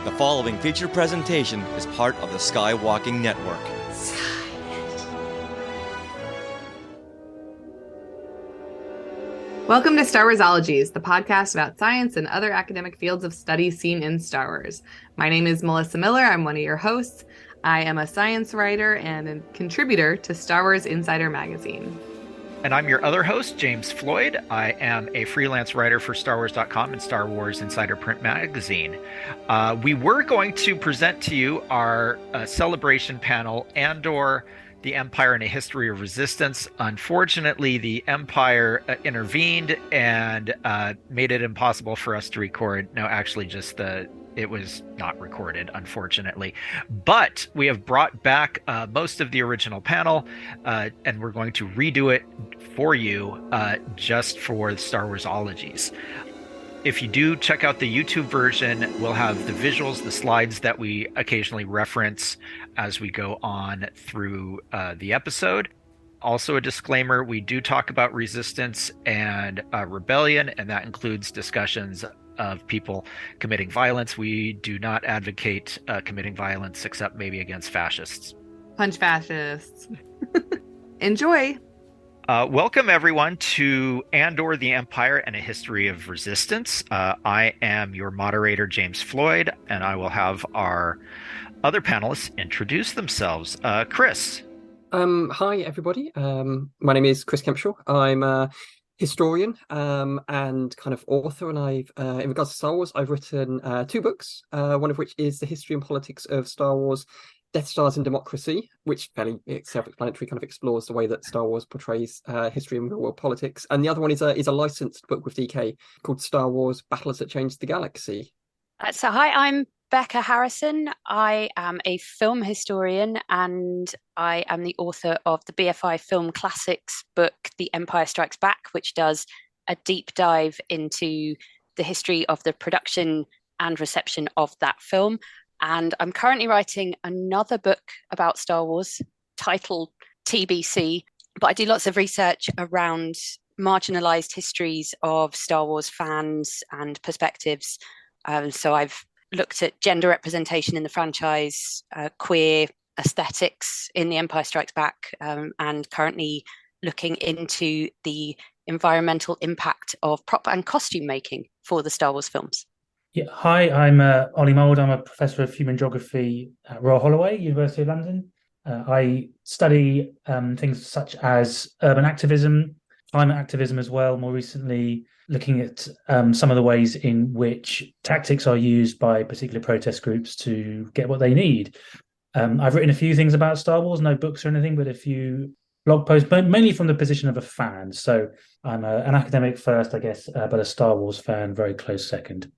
The following feature presentation is part of the Skywalking Network. Welcome to Star Warsologies, the podcast about science and other academic fields of study seen in Star Wars. My name is Melissa Miller. I'm one of your hosts. I am a science writer and a contributor to Star Wars Insider magazine. And I'm your other host, James Floyd. I am a freelance writer for StarWars.com and Star Wars Insider Print Magazine. We were going to present to you our celebration panel, Andor, the Empire and a History of Resistance. Unfortunately, the Empire intervened and made it impossible for us to record. No, actually, it was not recorded, unfortunately. But we have brought back most of the original panel, and we're going to redo it for you just for the Star Warsologies. If you do check out the YouTube version, we'll have the visuals, the slides that we occasionally reference as we go on through the episode. Also a disclaimer, we do talk about resistance and rebellion, and that includes discussions of people committing violence. We do not advocate committing violence except maybe against fascists. Punch fascists. Enjoy. Welcome, everyone, to Andor, the Empire and a History of Resistance. I am your moderator, James Floyd, and I will have our other panelists introduce themselves. Chris. Hi, everybody. My name is Chris Kempshall. I'm a historian and kind of author, and I've in regards to Star Wars, I've written two books, one of which is The History and Politics of Star Wars, Death Stars and Democracy, which fairly self-explanatory, kind of explores the way that Star Wars portrays history and real-world politics. And the other one is a licensed book with DK called Star Wars Battles That Changed the Galaxy. So hi, I'm Becca Harrison. I am a film historian and I am the author of the BFI Film Classics book, The Empire Strikes Back, which does a deep dive into the history of the production and reception of that film. And I'm currently writing another book about Star Wars titled TBC, but I do lots of research around marginalized histories of Star Wars fans and perspectives. So I've looked at gender representation in the franchise, queer aesthetics in The Empire Strikes Back, and currently looking into the environmental impact of prop and costume making for the Star Wars films. Yeah, hi, I'm Oli Mould. I'm a professor of human geography at Royal Holloway, University of London. I study things such as urban activism, climate activism as well, more recently looking at some of the ways in which tactics are used by particular protest groups to get what they need. I've written a few things about Star Wars, no books or anything, but a few blog posts, but mainly from the position of a fan. So I'm an academic first, I guess, but a Star Wars fan very close second.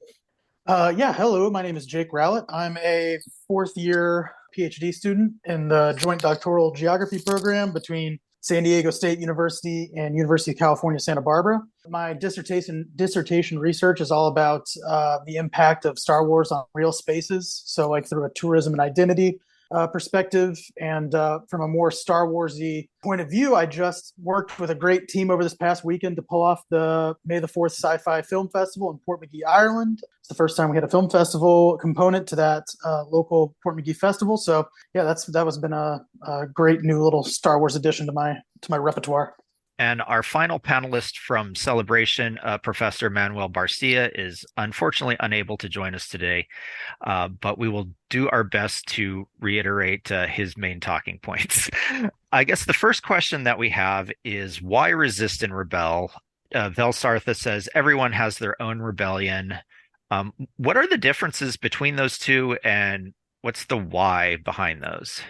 Hello, my name is Jake Rowlett. I'm a fourth-year PhD student in the Joint Doctoral Geography program between San Diego State University and University of California, Santa Barbara. My dissertation research is all about the impact of Star Wars on real spaces, so like through a tourism and identity perspective. And from a more Star Wars-y point of view, I just worked with a great team over this past weekend to pull off the May the 4th Sci-Fi Film Festival in Portmagee, Ireland. It's the first time we had a film festival component to that local Portmagee festival. So yeah, that was been a great new little Star Wars addition to my repertoire. And our final panelist from Celebration, Professor Manuel Barcia, is unfortunately unable to join us today, but we will do our best to reiterate his main talking points. I guess the first question that we have is, why resist and rebel? Vel Sartha says, everyone has their own rebellion. What are the differences between those two, and what's the why behind those?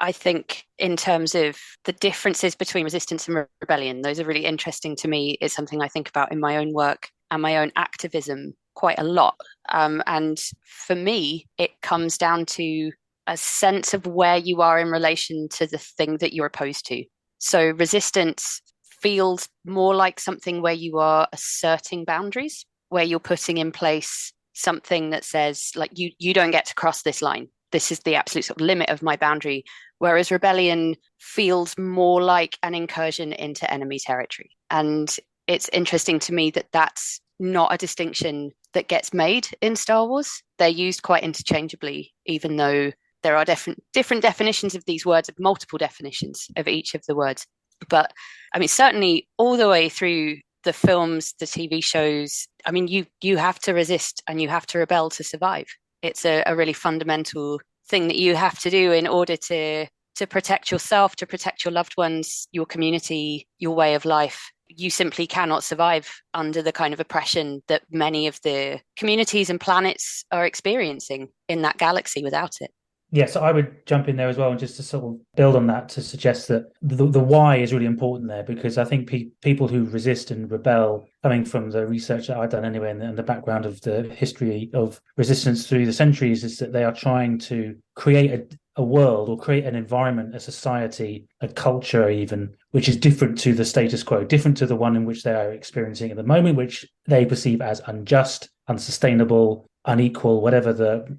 I think in terms of the differences between resistance and rebellion, those are really interesting to me. It's something I think about in my own work and my own activism quite a lot. And for me, it comes down to a sense of where you are in relation to the thing that you're opposed to. So resistance feels more like something where you are asserting boundaries, where you're putting in place something that says, like, you don't get to cross this line. This is the absolute sort of limit of my boundary. Whereas rebellion feels more like an incursion into enemy territory. And it's interesting to me that that's not a distinction that gets made in Star Wars. they're used quite interchangeably, even though there are different definitions of these words, multiple definitions of each of the words. But I mean, certainly all the way through the films, the TV shows, I mean, you have to resist and you have to rebel to survive. It's a really fundamental thing that you have to do in order to protect yourself, to protect your loved ones, your community, your way of life. You simply cannot survive under the kind of oppression that many of the communities and planets are experiencing in that galaxy without it. Yes, I would jump in there as well, and just to sort of build on that, to suggest that the why is really important there, because I think people who resist and rebel, coming from the research that I've done anyway, and the background of the history of resistance through the centuries, is that they are trying to create a world, or create an environment, a society, a culture even, which is different to the status quo, different to the one in which they are experiencing at the moment, which they perceive as unjust, unsustainable, unequal, whatever the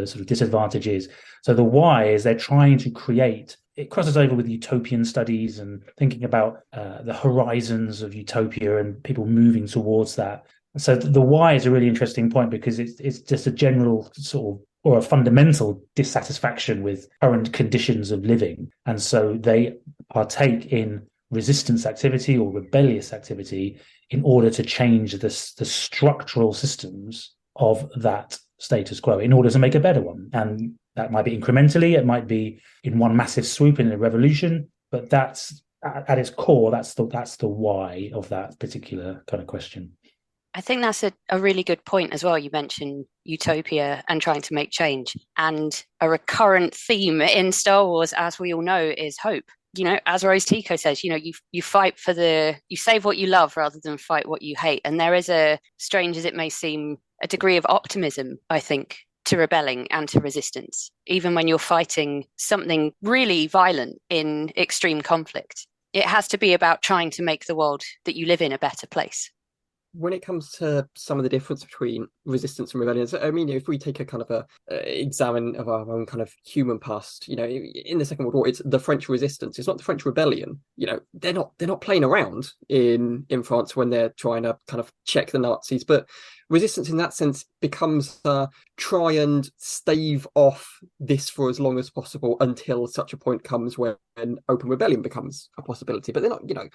sort of disadvantage is. So the why is they're trying to create, it crosses over with utopian studies and thinking about the horizons of utopia and people moving towards that. So the why is a really interesting point, because it's just a general sort of, or a fundamental dissatisfaction with current conditions of living. And so they partake in resistance activity or rebellious activity in order to change the structural systems of that status quo in order to make a better one. And that might be incrementally, it might be in one massive swoop in a revolution, but that's at its core, that's the why of that particular kind of question. I think that's a really good point as well. You mentioned utopia and trying to make change, and a recurrent theme in Star Wars, as we all know, is hope. You know, as Rose Tico says, you know, you fight you save what you love rather than fight what you hate. And there is, a strange as it may seem, a degree of optimism, I think, to rebelling and to resistance, even when you're fighting something really violent in extreme conflict. It has to be about trying to make the world that you live in a better place. When it comes to some of the difference between resistance and rebellion, I mean, if we take a kind of examine of our own kind of human past, you know, in the Second World War, it's the French resistance. It's not the French rebellion. You know, they're not playing around in France when they're trying to kind of check the Nazis. But resistance in that sense becomes try and stave off this for as long as possible until such a point comes when open rebellion becomes a possibility. But they're not, you know,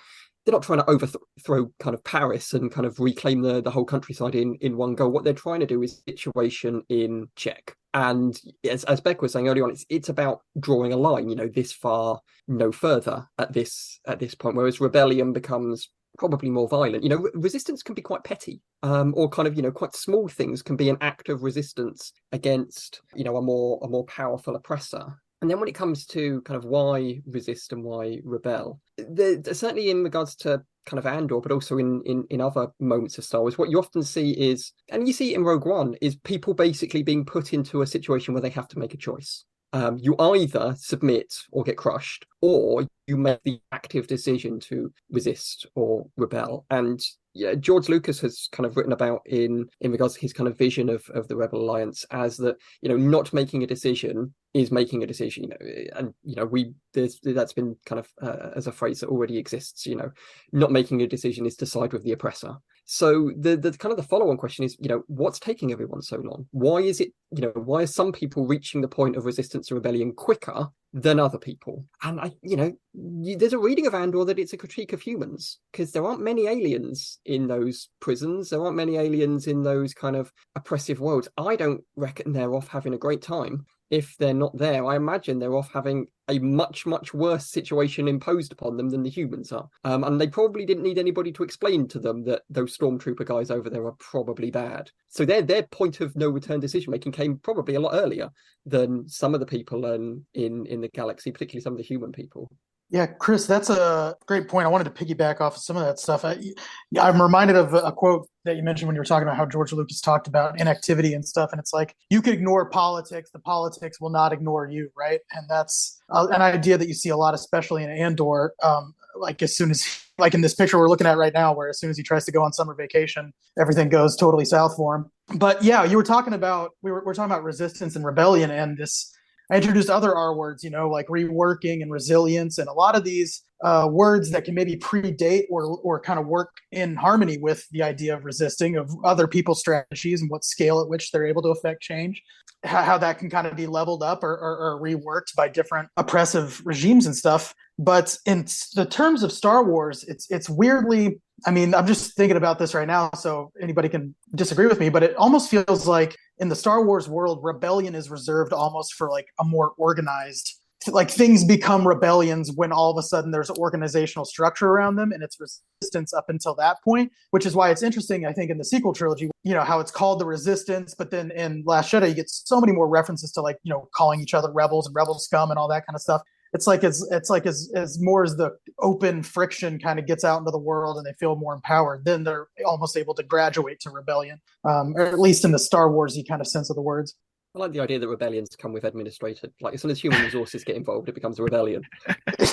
they're not trying to overthrow kind of Paris and kind of reclaim the whole countryside in one go. What they're trying to do is situation in check. And as Beck was saying earlier on, it's about drawing a line, you know, this far, no further at this point, whereas rebellion becomes probably more violent. You know, resistance can be quite petty, or kind of, you know, quite small things can be an act of resistance against, you know, a more powerful oppressor. And then when it comes to kind of why resist and why rebel, certainly in regards to kind of Andor, but also in other moments of Star Wars, what you often see is, and you see it in Rogue One, is people basically being put into a situation where they have to make a choice. You either submit or get crushed, or you make the active decision to resist or rebel. And yeah, George Lucas has kind of written about in regards to his kind of vision of the Rebel Alliance as that, you know, not making a decision is making a decision, you know, and, you know, that's been kind of as a phrase that already exists, you know, not making a decision is to side with the oppressor. So the kind of the follow-on question is, you know, what's taking everyone so long? Why is it, you know, why are some people reaching the point of resistance and rebellion quicker than other people? And there's a reading of Andor that it's a critique of humans, because there aren't many aliens in those prisons. There aren't many aliens in those kind of oppressive worlds. I don't reckon they're off having a great time. If they're not there, I imagine they're off having a much, much worse situation imposed upon them than the humans are. And they probably didn't need anybody to explain to them that those stormtrooper guys over there are probably bad. So their point of no return decision making came probably a lot earlier than some of the people in the galaxy, particularly some of the human people. Yeah, Chris, that's a great point. I wanted to piggyback off of some of that stuff. I'm reminded of a quote that you mentioned when you were talking about how George Lucas talked about inactivity and stuff. And it's like, you could ignore politics. The politics will not ignore you, right? And that's an idea that you see a lot, especially in Andor. Like as soon as, like in this picture we're looking at right now, where as soon as he tries to go on summer vacation, everything goes totally south for him. But yeah, you were talking about, we're talking about resistance and rebellion and this I introduced other R words, like reworking and resilience, and a lot of these words that can maybe predate or kind of work in harmony with the idea of resisting, of other people's strategies and what scale at which they're able to affect change, how that can kind of be leveled up or reworked by different oppressive regimes and stuff. But in the terms of Star Wars, it's weirdly, I mean, I'm just thinking about this right now, so anybody can disagree with me, but it almost feels like in the Star Wars world, rebellion is reserved almost for like a more organized, like things become rebellions when all of a sudden there's an organizational structure around them, and it's resistance up until that point, which is why it's interesting, I think, in the sequel trilogy, how it's called the Resistance, but then in Last Jedi, you get so many more references to like, calling each other rebels and rebel scum and all that kind of stuff. It's like as more as the open friction kind of gets out into the world and they feel more empowered, then they're almost able to graduate to rebellion, or at least in the Star Wars-y kind of sense of the words. I like the idea that rebellions come with administrative. Like, as soon as human resources get involved, it becomes a rebellion.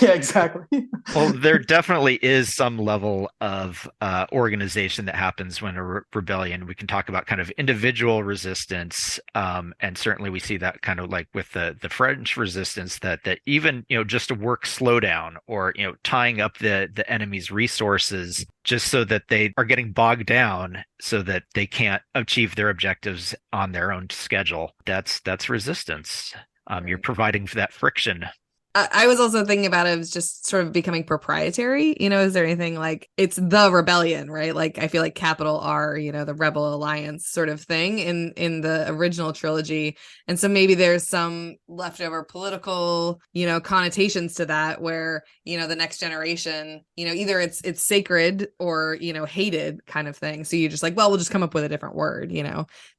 Yeah, exactly. Well, there definitely is some level of organization that happens when a rebellion. We can talk about kind of individual resistance, and certainly we see that kind of like with the French resistance that even just a work slowdown or tying up the enemy's resources just so that they are getting bogged down so that they can't achieve their objectives on their own schedule. That's resistance. You're providing for that friction. I was also thinking about it as just sort of becoming proprietary. Is there anything like it's the rebellion, right? Like I feel like capital R, the Rebel Alliance sort of thing in the original trilogy. And so maybe there's some leftover political, connotations to that where, the next generation, either it's sacred or, hated kind of thing. So you're just like, well, we'll just come up with a different word,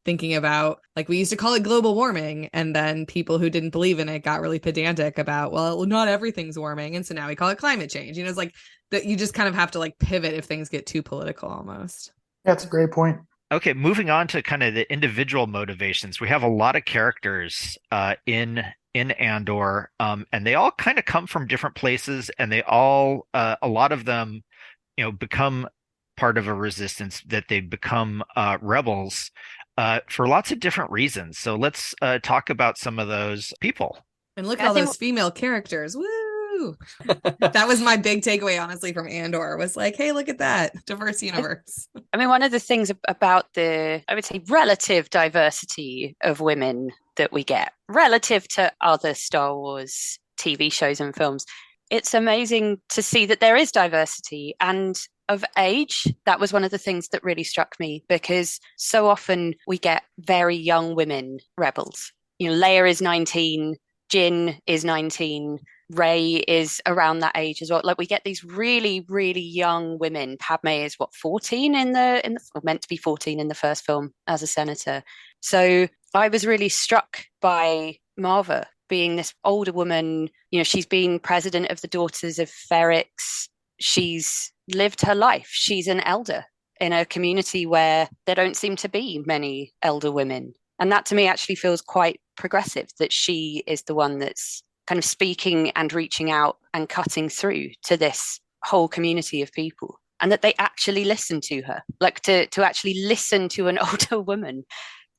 thinking about like we used to call it global warming. And then people who didn't believe in it got really pedantic about, well, not everything's warming, and so now we call it climate change. It's like that you just kind of have to like pivot if things get too political almost. That's a great point. Okay, moving on to kind of the individual motivations. We have a lot of characters in Andor, and they all kind of come from different places, and they all a lot of them become part of a resistance, that they become rebels for lots of different reasons. So let's talk about some of those people. And look at all those female characters. Woo! That was my big takeaway, honestly, from Andor, was like, hey, look at that. Diverse universe. I mean, one of the things about I would say, relative diversity of women that we get relative to other Star Wars TV shows and films, it's amazing to see that there is diversity and of age. That was one of the things that really struck me, because so often we get very young women rebels. Leia is 19, Jin is 19, Rey is around that age as well. Like we get these really, really young women. Padme is 14 or meant to be 14 in the first film as a senator. So I was really struck by Maarva being this older woman. She's been president of the Daughters of Ferrix. She's lived her life. She's an elder in a community where there don't seem to be many elder women. And that to me actually feels quite progressive, that she is the one that's kind of speaking and reaching out and cutting through to this whole community of people, and that they actually listen to her. Like to actually listen to an older woman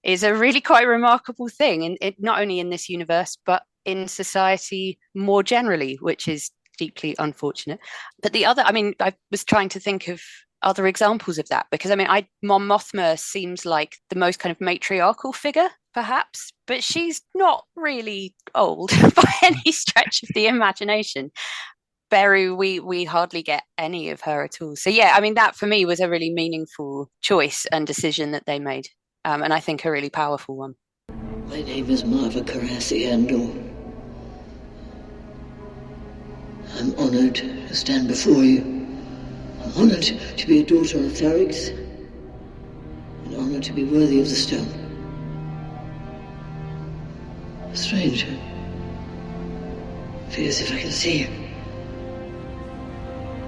is a really quite remarkable thing, and it not only in this universe, but in society more generally, which is deeply unfortunate. But I was trying to think of other examples of that, because Mon Mothma seems like the most kind of matriarchal figure, perhaps, but she's not really old by any stretch of the imagination. Beru, we hardly get any of her at all. So yeah, that for me was a really meaningful choice and decision that they made, and I think a really powerful one. My name is Maarva Karasi Andor. I'm honored to stand before you. I'm honored to be a daughter of Ferrix, and honored to be worthy of the stone. A stranger. Feel as if I can see you.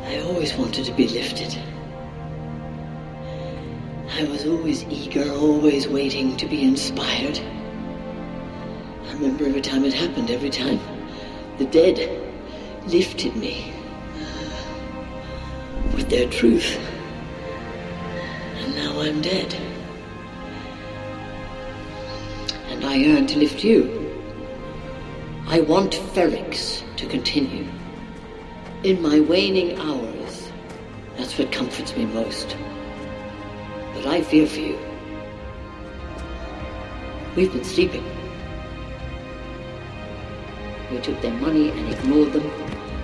I always wanted to be lifted. I was always eager, always waiting to be inspired. I remember every time it happened, every time the dead lifted me with their truth. And now I'm dead. And I yearn to lift you I want Ferrix to continue. In my waning hours, that's what comforts me most. But I fear for you. We've been sleeping. We took their money and ignored them.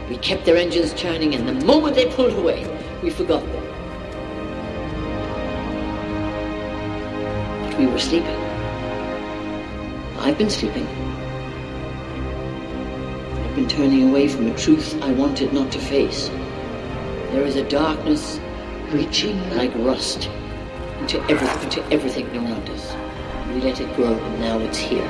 We kept their engines churning, and the moment they pulled away, we forgot them. But we were sleeping. I've been sleeping. I've been turning away from a truth I wanted not to face. There is a darkness reaching like rust into everything around us. We let it grow, and now it's here.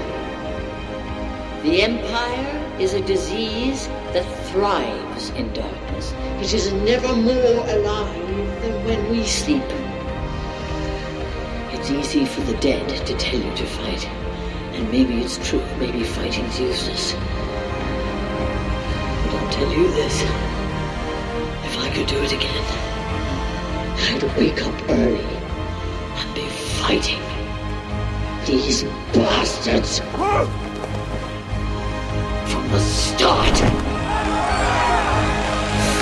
The Empire is a disease that thrives in darkness. It is never more alive than when we sleep. It's easy for the dead to tell you to fight. And maybe it's true, maybe fighting's useless. But I'll tell you this. If I could do it again, I'd wake up early and be fighting these bastards from the start.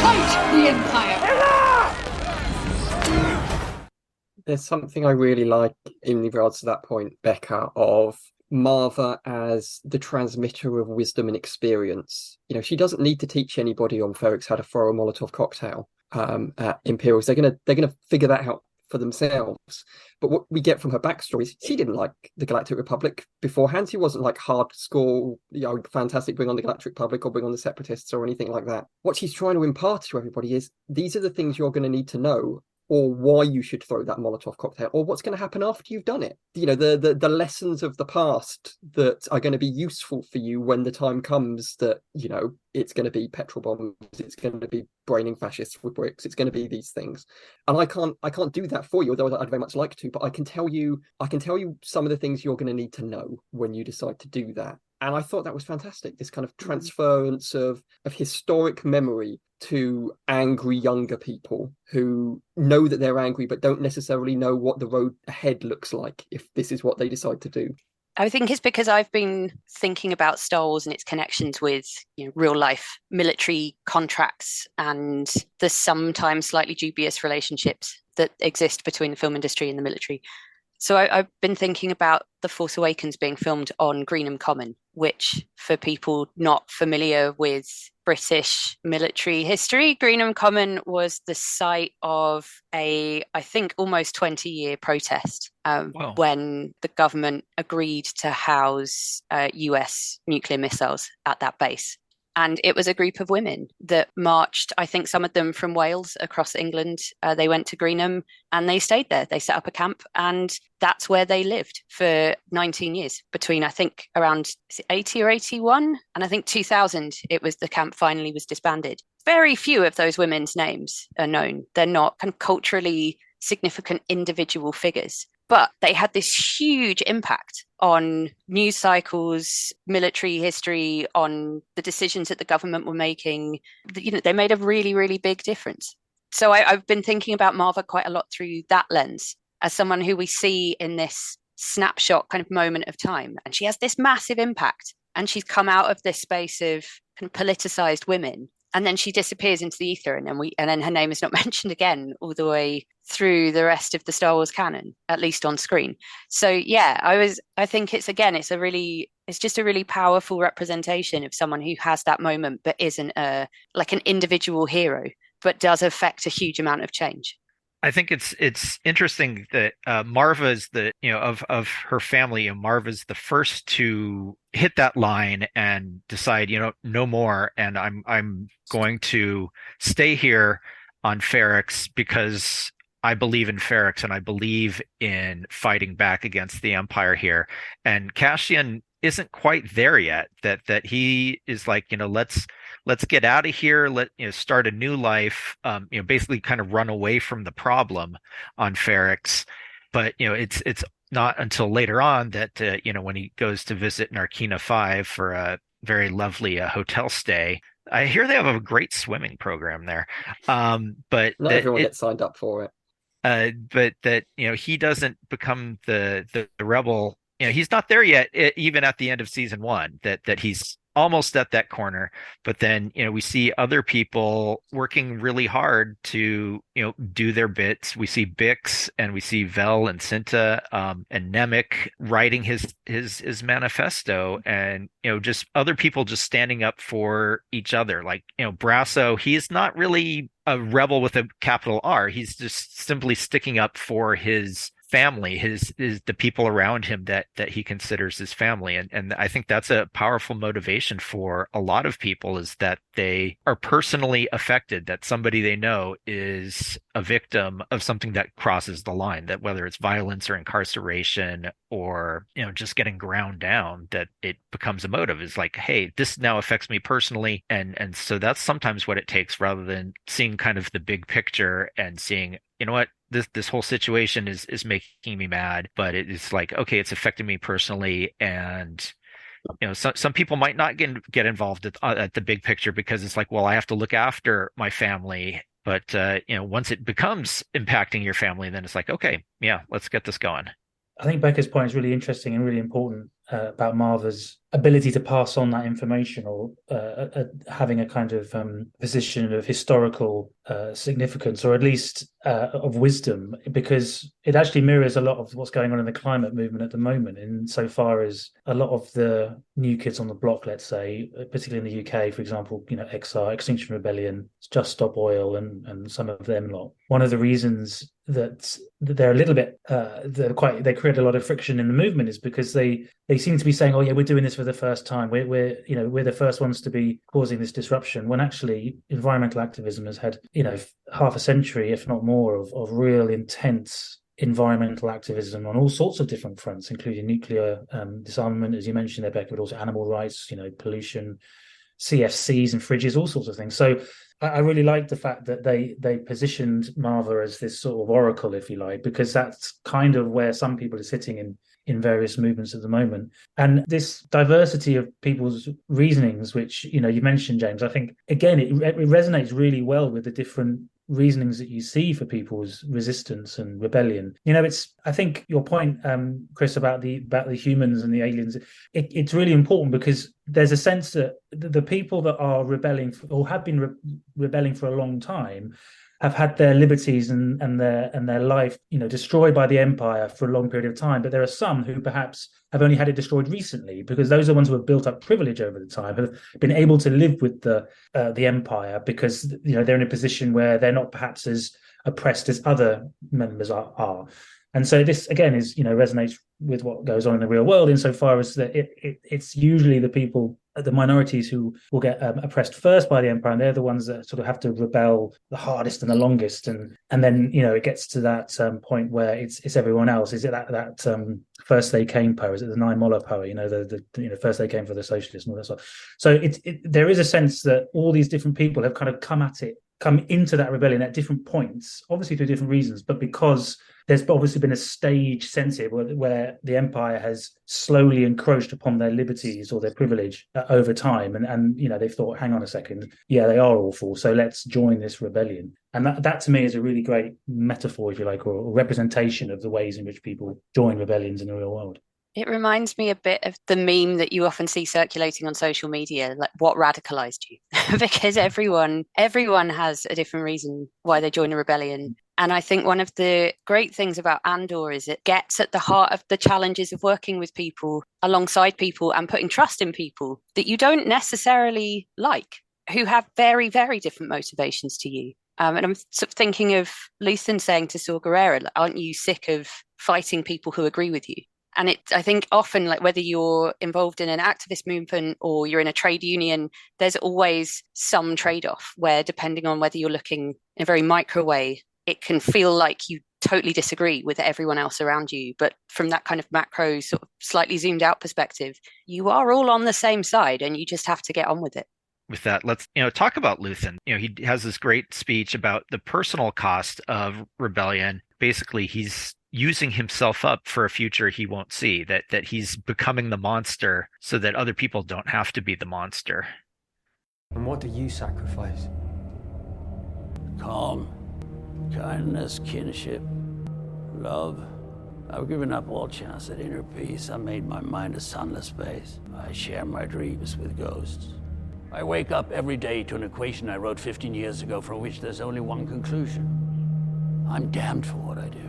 Fight the Empire! There's something I really like in regards to that point, Becca, of Marva as the transmitter of wisdom and experience. You know, she doesn't need to teach anybody on Ferrix how to throw a Molotov cocktail at Imperials. They're gonna figure that out for themselves. But what we get from her backstory is she didn't like the Galactic Republic beforehand. She wasn't like hard score, you know, fantastic, bring on the Galactic Republic or bring on the Separatists or anything like that. What she's trying to impart to everybody is these are the things you're going to need to know, or why you should throw that Molotov cocktail, or what's going to happen after you've done it. You know, the lessons of the past that are going to be useful for you when the time comes that, you know, it's going to be petrol bombs, it's going to be braining fascists with bricks, it's going to be these things. And I can't do that for you, although I'd very much like to, but I can tell you some of the things you're going to need to know when you decide to do that. And I thought that was fantastic, this kind of transference of historic memory to angry younger people who know that they're angry but don't necessarily know what the road ahead looks like if this is what they decide to do. I think it's because I've been thinking about Star Wars and its connections with, you know, real life military contracts and the sometimes slightly dubious relationships that exist between the film industry and the military. So I've been thinking about The Force Awakens being filmed on Greenham Common, which, for people not familiar with British military history, Greenham Common was the site of I think, almost 20-year protest when the government agreed to house US nuclear missiles at that base. And it was a group of women that marched, I think some of them from Wales across England. They went to Greenham and they stayed there. They set up a camp and that's where they lived for 19 years between, I think, around 80 or 81. And I think 2000, the camp finally was disbanded. Very few of those women's names are known. They're not kind of culturally significant individual figures. But they had this huge impact on news cycles, military history, on the decisions that the government were making. You know, they made a really, really big difference. So I've been thinking about Marva quite a lot through that lens as someone who we see in this snapshot kind of moment of time. And she has this massive impact. And she's come out of this space of kind of politicized women. And then she disappears into the ether, and then her name is not mentioned again all the way through the rest of the Star Wars canon, at least on screen. So yeah, I think it's just a really powerful representation of someone who has that moment, but isn't like an individual hero, but does affect a huge amount of change. I think it's interesting that Marva is of her family, and Marva's the first to hit that line and decide, no more, and I'm going to stay here on Ferrix because I believe in Ferrix and I believe in fighting back against the Empire here. And Cassian isn't quite there yet. That he is like, let's get out of here. Start a new life. Basically kind of run away from the problem on Ferrix. But it's not until later on that when he goes to visit Narkina 5 for a very lovely hotel stay. I hear they have a great swimming program there. But not everyone gets signed up for it. But that he doesn't become the rebel. He's not there yet, even at the end of season 1. That he's almost at that corner. But then, we see other people working really hard to, do their bits. We see Bix and we see Vel and Cinta, and Nemec writing his manifesto, and, just other people just standing up for each other. Like, Brasso, he is not really a rebel with a capital R. He's just simply sticking up for his family, his the people around him that he considers his family. And I think that's a powerful motivation for a lot of people, is that they are personally affected, that somebody they know is a victim of something that crosses the line, that whether it's violence or incarceration or, just getting ground down, that it becomes a motive. Is like, hey, this now affects me personally. And so that's sometimes what it takes, rather than seeing kind of the big picture and seeing, you know what, this whole situation is making me mad, but it's like, okay, it's affecting me personally. And some people might not get involved at the big picture, because it's like, well, I have to look after my family. But once it becomes impacting your family, then it's like, okay, yeah, let's get this going. I think Becca's point is really interesting and really important about Marva's ability to pass on that information, or having a kind of position of historical significance, or at least of wisdom, because it actually mirrors a lot of what's going on in the climate movement at the moment, insofar as a lot of the new kids on the block, let's say, particularly in the UK, for example, XR, Extinction Rebellion, Just Stop Oil, and some of them lot. One of the reasons that they're a little bit they create a lot of friction in the movement is because they seem to be saying, oh yeah, we're doing this for the first time, we're the first ones to be causing this disruption, when actually environmental activism has had half a century, if not more, of real intense environmental activism on all sorts of different fronts, including nuclear disarmament, as you mentioned there, Becca, but also animal rights, pollution, CFCs and fridges, all sorts of things. So I really like the fact that they positioned Marva as this sort of oracle, if you like, because that's kind of where some people are sitting in various movements at the moment. And this diversity of people's reasonings, which you mentioned, James, I think again it resonates really well with the different reasonings that you see for people's resistance and rebellion. I think your point, Chris, about the humans and the aliens, it's really important, because there's a sense that the people that are rebelling or have been rebelling for a long time have had their liberties and their life, destroyed by the Empire for a long period of time. But there are some who perhaps have only had it destroyed recently, because those are the ones who have built up privilege over the time, have been able to live with the Empire, because they're in a position where they're not perhaps as oppressed as other members are. And so this again is resonates with what goes on in the real world, insofar as that it's usually the people, the minorities, who will get oppressed first by the Empire, and they're the ones that sort of have to rebel the hardest and the longest, and then it gets to that point where it's everyone else. Is it that first they came power? Is it the Nine Moller power? The first they came for the socialists and all that stuff. So there is a sense that all these different people have kind of come into that rebellion at different points, obviously for different reasons, but because there's obviously been a stage sense here where the Empire has slowly encroached upon their liberties or their privilege over time, and they've thought, hang on a second, yeah, they are awful, so let's join this rebellion. And that to me is a really great metaphor, if you like, or representation of the ways in which people join rebellions in the real world. It reminds me a bit of the meme that you often see circulating on social media, like what radicalized you? Because everyone has a different reason why they join a rebellion. And I think one of the great things about Andor is it gets at the heart of the challenges of working with people, alongside people, and putting trust in people that you don't necessarily like, who have very, very different motivations to you. And I'm sort of thinking of Luthen saying to Saw Gerrera, aren't you sick of fighting people who agree with you? And I think often, like whether you're involved in an activist movement or you're in a trade union, there's always some trade-off where, depending on whether you're looking in a very micro way, it can feel like you totally disagree with everyone else around you. But from that kind of macro, sort of slightly zoomed out perspective, you are all on the same side and you just have to get on with it. With that, let's talk about Luthen. He has this great speech about the personal cost of rebellion. Basically, he's using himself up for a future he won't see, that he's becoming the monster so that other people don't have to be the monster. And what do you sacrifice? Calm, kindness, kinship, love, I've given up all chance at inner peace. I made my mind a sunless space. I share my dreams with ghosts. I wake up every day to an equation I wrote 15 years ago from which there's only one conclusion. I'm damned for what I do.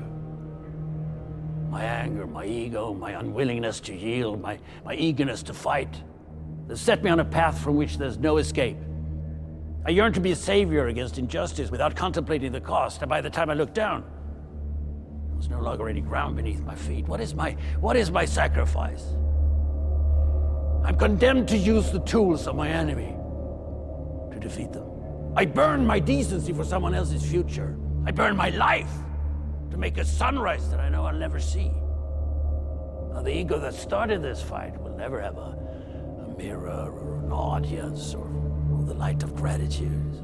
My anger, my ego, my unwillingness to yield, my eagerness to fight, they set me on a path from which there's no escape. I yearn to be a savior against injustice without contemplating the cost, and by the time I look down, there's no longer any ground beneath my feet. What is my sacrifice? I'm condemned to use the tools of my enemy to defeat them. I burn my decency for someone else's future. I burn my life to make a sunrise that I know I'll never see. Now, the ego that started this fight will never have a mirror or an audience or the light of gratitude.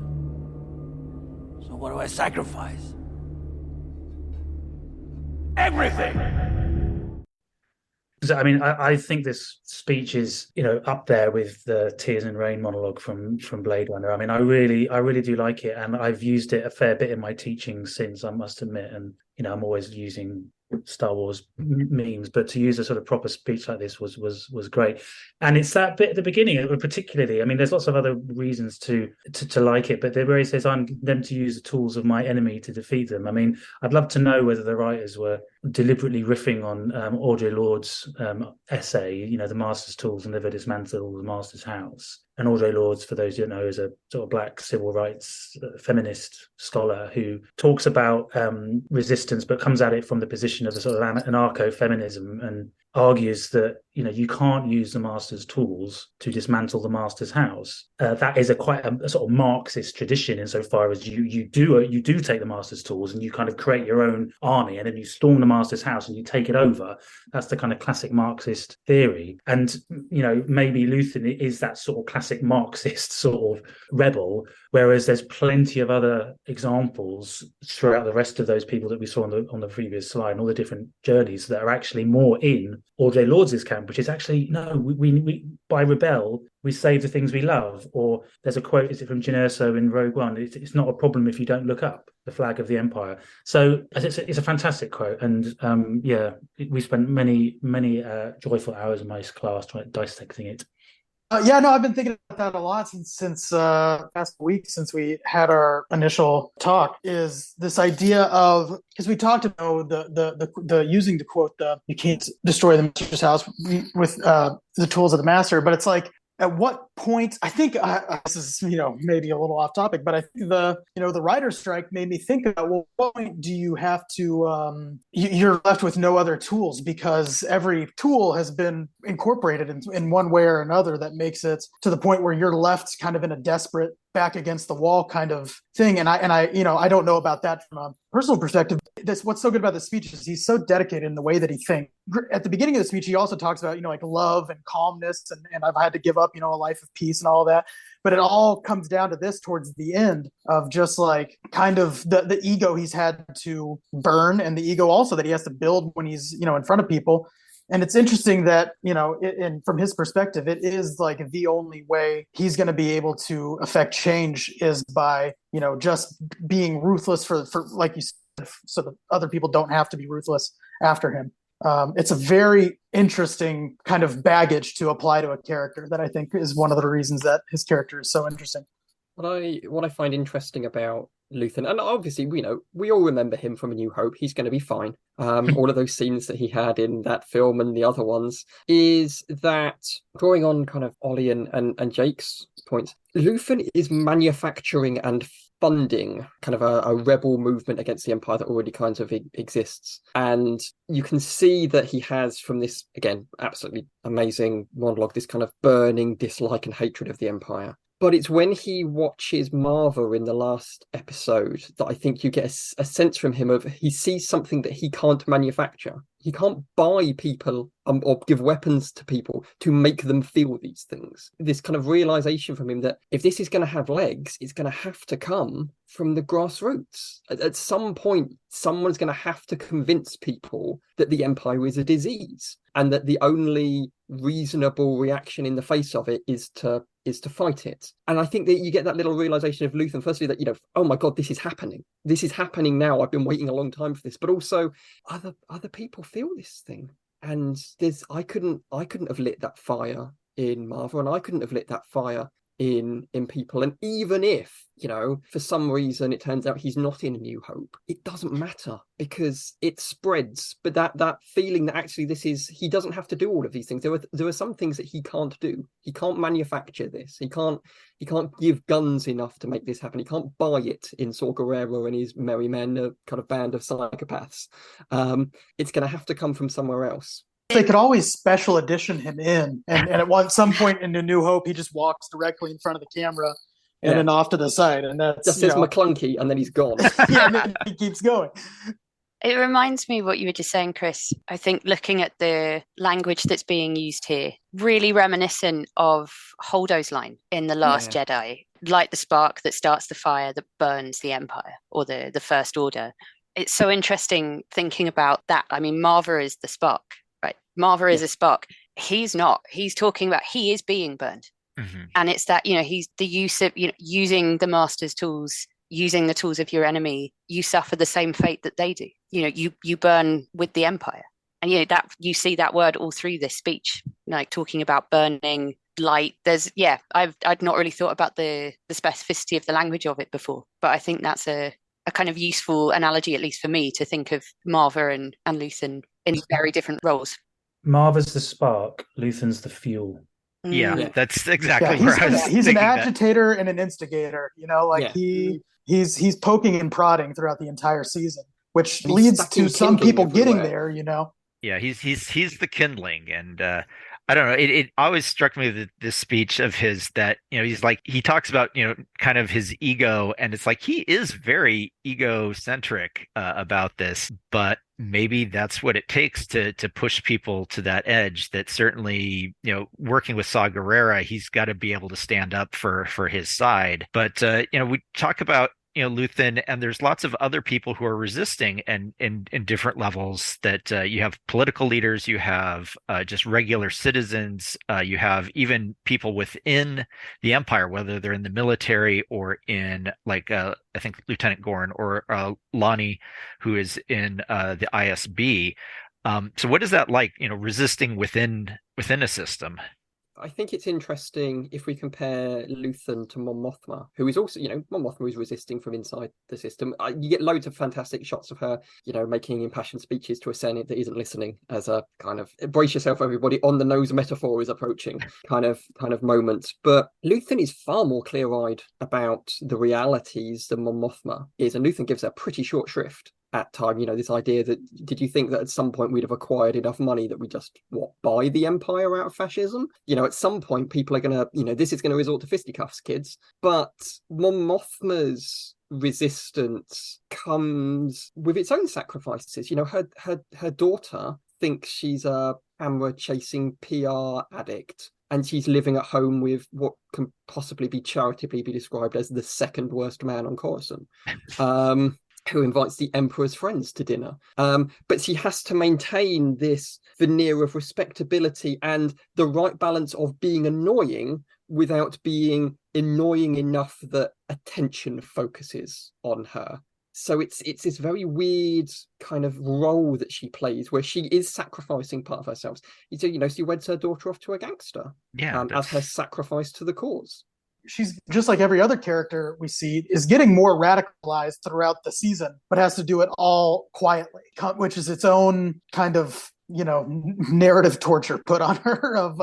So what do I sacrifice? Everything! I mean, I think this speech is, up there with the Tears and Rain monologue from Blade Runner. I mean, I really do like it, and I've used it a fair bit in my teaching since, I must admit. And I'm always using Star Wars memes, but to use a sort of proper speech like this was great. And it's that bit at the beginning, particularly. I mean, there's lots of other reasons to like it, but where he says, "I'm them to use the tools of my enemy to defeat them." I mean, I'd love to know whether the writers were deliberately riffing on Audre Lorde's essay, the Master's tools and never dismantle the Master's house. And Audre Lorde, for those who don't know, is a sort of black civil rights feminist scholar who talks about resistance, but comes at it from the position of a sort of anarcho-feminism, and argues that you can't use the Master's tools to dismantle the Master's house. That is quite a sort of Marxist tradition, insofar as you do take the Master's tools and you kind of create your own army, and then you storm the Master's house and you take it over. That's the kind of classic Marxist theory. And maybe Luthen is that sort of classic Marxist sort of rebel, whereas there's plenty of other examples throughout the rest of those people that we saw on the previous slide, and all the different journeys that are actually more in Audre Lorde's camp, which is actually, no, we by rebel, we save the things we love. Or there's a quote, is it from Jyn Erso in Rogue One? It's not a problem if you don't look up the flag of the Empire. So it's a fantastic quote. And we spent many joyful hours in my class dissecting it. I've been thinking about that a lot since past week, since we had our initial talk, is this idea of, because we talked about the using the quote, you can't destroy the Master's house with the tools of the Master, but it's like, at what point, I think this is, maybe a little off topic, but I think the writer's strike made me think about, well, what point do you have to, you're left with no other tools, because every tool has been incorporated in one way or another that makes it to the point where you're left kind of in a desperate back against the wall kind of thing. And I don't know about that from a personal perspective. That's what's so good about the speech, is he's so dedicated in the way that he thinks. At the beginning of the speech, he also talks about, like love and calmness, and I've had to give up, a life of peace and all that. But it all comes down to this towards the end, of just like kind of the ego he's had to burn, and the ego also that he has to build when he's, in front of people. And it's interesting that, and from his perspective, it is like the only way he's going to be able to affect change is by, just being ruthless for like you said, so that other people don't have to be ruthless after him. It's a very interesting kind of baggage to apply to a character that I think is one of the reasons that his character is so interesting. What I find interesting about Luthen, and obviously we all remember him from A New Hope, he's going to be fine. All of those scenes that he had in that film and the other ones, is that, drawing on kind of Oli and Jake's points, Luthen is manufacturing and funding kind of a rebel movement against the Empire that already kind of exists. And you can see that he has, from this, again, absolutely amazing monologue, this kind of burning dislike and hatred of the Empire. But it's when he watches Marva in the last episode that I think you get a sense from him of, he sees something that he can't manufacture. He can't buy people or give weapons to people to make them feel these things. This kind of realization from him that if this is going to have legs, it's going to have to come from the grassroots. At some point, someone's going to have to convince people that the Empire is a disease, and that the only reasonable reaction in the face of it is to is to fight it. And I think that you get that little realization of Luthen, firstly, that, oh my God, this is happening. This is happening now. I've been waiting a long time for this. But also other people feel this thing. And I couldn't have lit that fire in Marva, and I couldn't have lit that fire in people. And even if, for some reason it turns out he's not in A New Hope, it doesn't matter, because it spreads. But that feeling that actually he doesn't have to do all of these things. There are some things that he can't do. He can't manufacture this. He can't give guns enough to make this happen. He can't buy it in Saw Gerrera and his merry men, a kind of band of psychopaths. It's going to have to come from somewhere else. They could always special edition him in, and at some point in A New Hope, he just walks directly in front of the camera and then off to the side, and that's just says McClunky, and then he's gone. And then he keeps going. It reminds me of what you were just saying, Chris. I think looking at the language that's being used here, really reminiscent of Holdo's line in The Last Jedi, light the spark that starts the fire that burns the Empire, or the First Order. It's so interesting thinking about that. I mean, Marva is the spark. Right. Marva is a spark. He's not. He's talking about he is being burned. Mm-hmm. And it's that, he's the use of, using the master's tools, using the tools of your enemy. You suffer the same fate that they do. You burn with the Empire. And, that you see that word all through this speech, like talking about burning, light. I'd not really thought about the specificity of the language of it before. But I think that's a kind of useful analogy, at least for me, to think of Marva and Luthen in very different roles. Marva's the spark, Luthen's the fuel. Yeah, that's exactly where I was He's an thinking agitator and an instigator. He's poking and prodding throughout the entire season, which leads to some people getting there. Yeah, he's the kindling, and I don't know. It always struck me that this speech of his that, he's like, he talks about, kind of his ego, and it's like he is very egocentric about this, but maybe that's what it takes to push people to that edge. That certainly, working with Saw Gerrera, he's got to be able to stand up for his side. But, we talk about, Luthen, and there's lots of other people who are resisting and in different levels. That you have political leaders, you have just regular citizens, you have even people within the Empire, whether they're in the military or in, like, I think Lieutenant Gorn or Lonnie, who is in the ISB. So what is that like, resisting within a system? I think it's interesting if we compare Luthen to Mon Mothma, who is also, Mon Mothma is resisting from inside the system. You get loads of fantastic shots of her, making impassioned speeches to a Senate that isn't listening, as a kind of brace yourself, everybody, on the nose metaphor is approaching kind of moment. But Luthen is far more clear-eyed about the realities than Mon Mothma is, and Luthen gives her pretty short shrift at time. This idea that, did you think that at some point we'd have acquired enough money that we just buy the Empire out of fascism? At some point people are gonna, this is going to resort to fisticuffs, kids. But Mon Mothma's resistance comes with its own sacrifices. Her daughter thinks she's a camera chasing PR addict, and she's living at home with what can possibly be charitably be described as the second worst man on Coruscant. Who invites the Emperor's friends to dinner. But she has to maintain this veneer of respectability and the right balance of being annoying without being annoying enough that attention focuses on her. So it's this very weird kind of role that she plays, where she is sacrificing part of herself. She weds her daughter off to a gangster as her sacrifice to the cause. She's just like every other character we see, is getting more radicalized throughout the season, but has to do it all quietly, which is its own kind of, narrative torture put on her of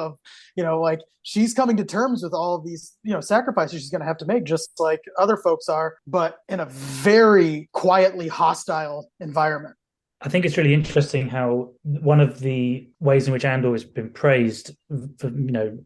like, she's coming to terms with all of these, sacrifices she's going to have to make, just like other folks are, but in a very quietly hostile environment. I think it's really interesting how one of the ways in which Andor has been praised, for,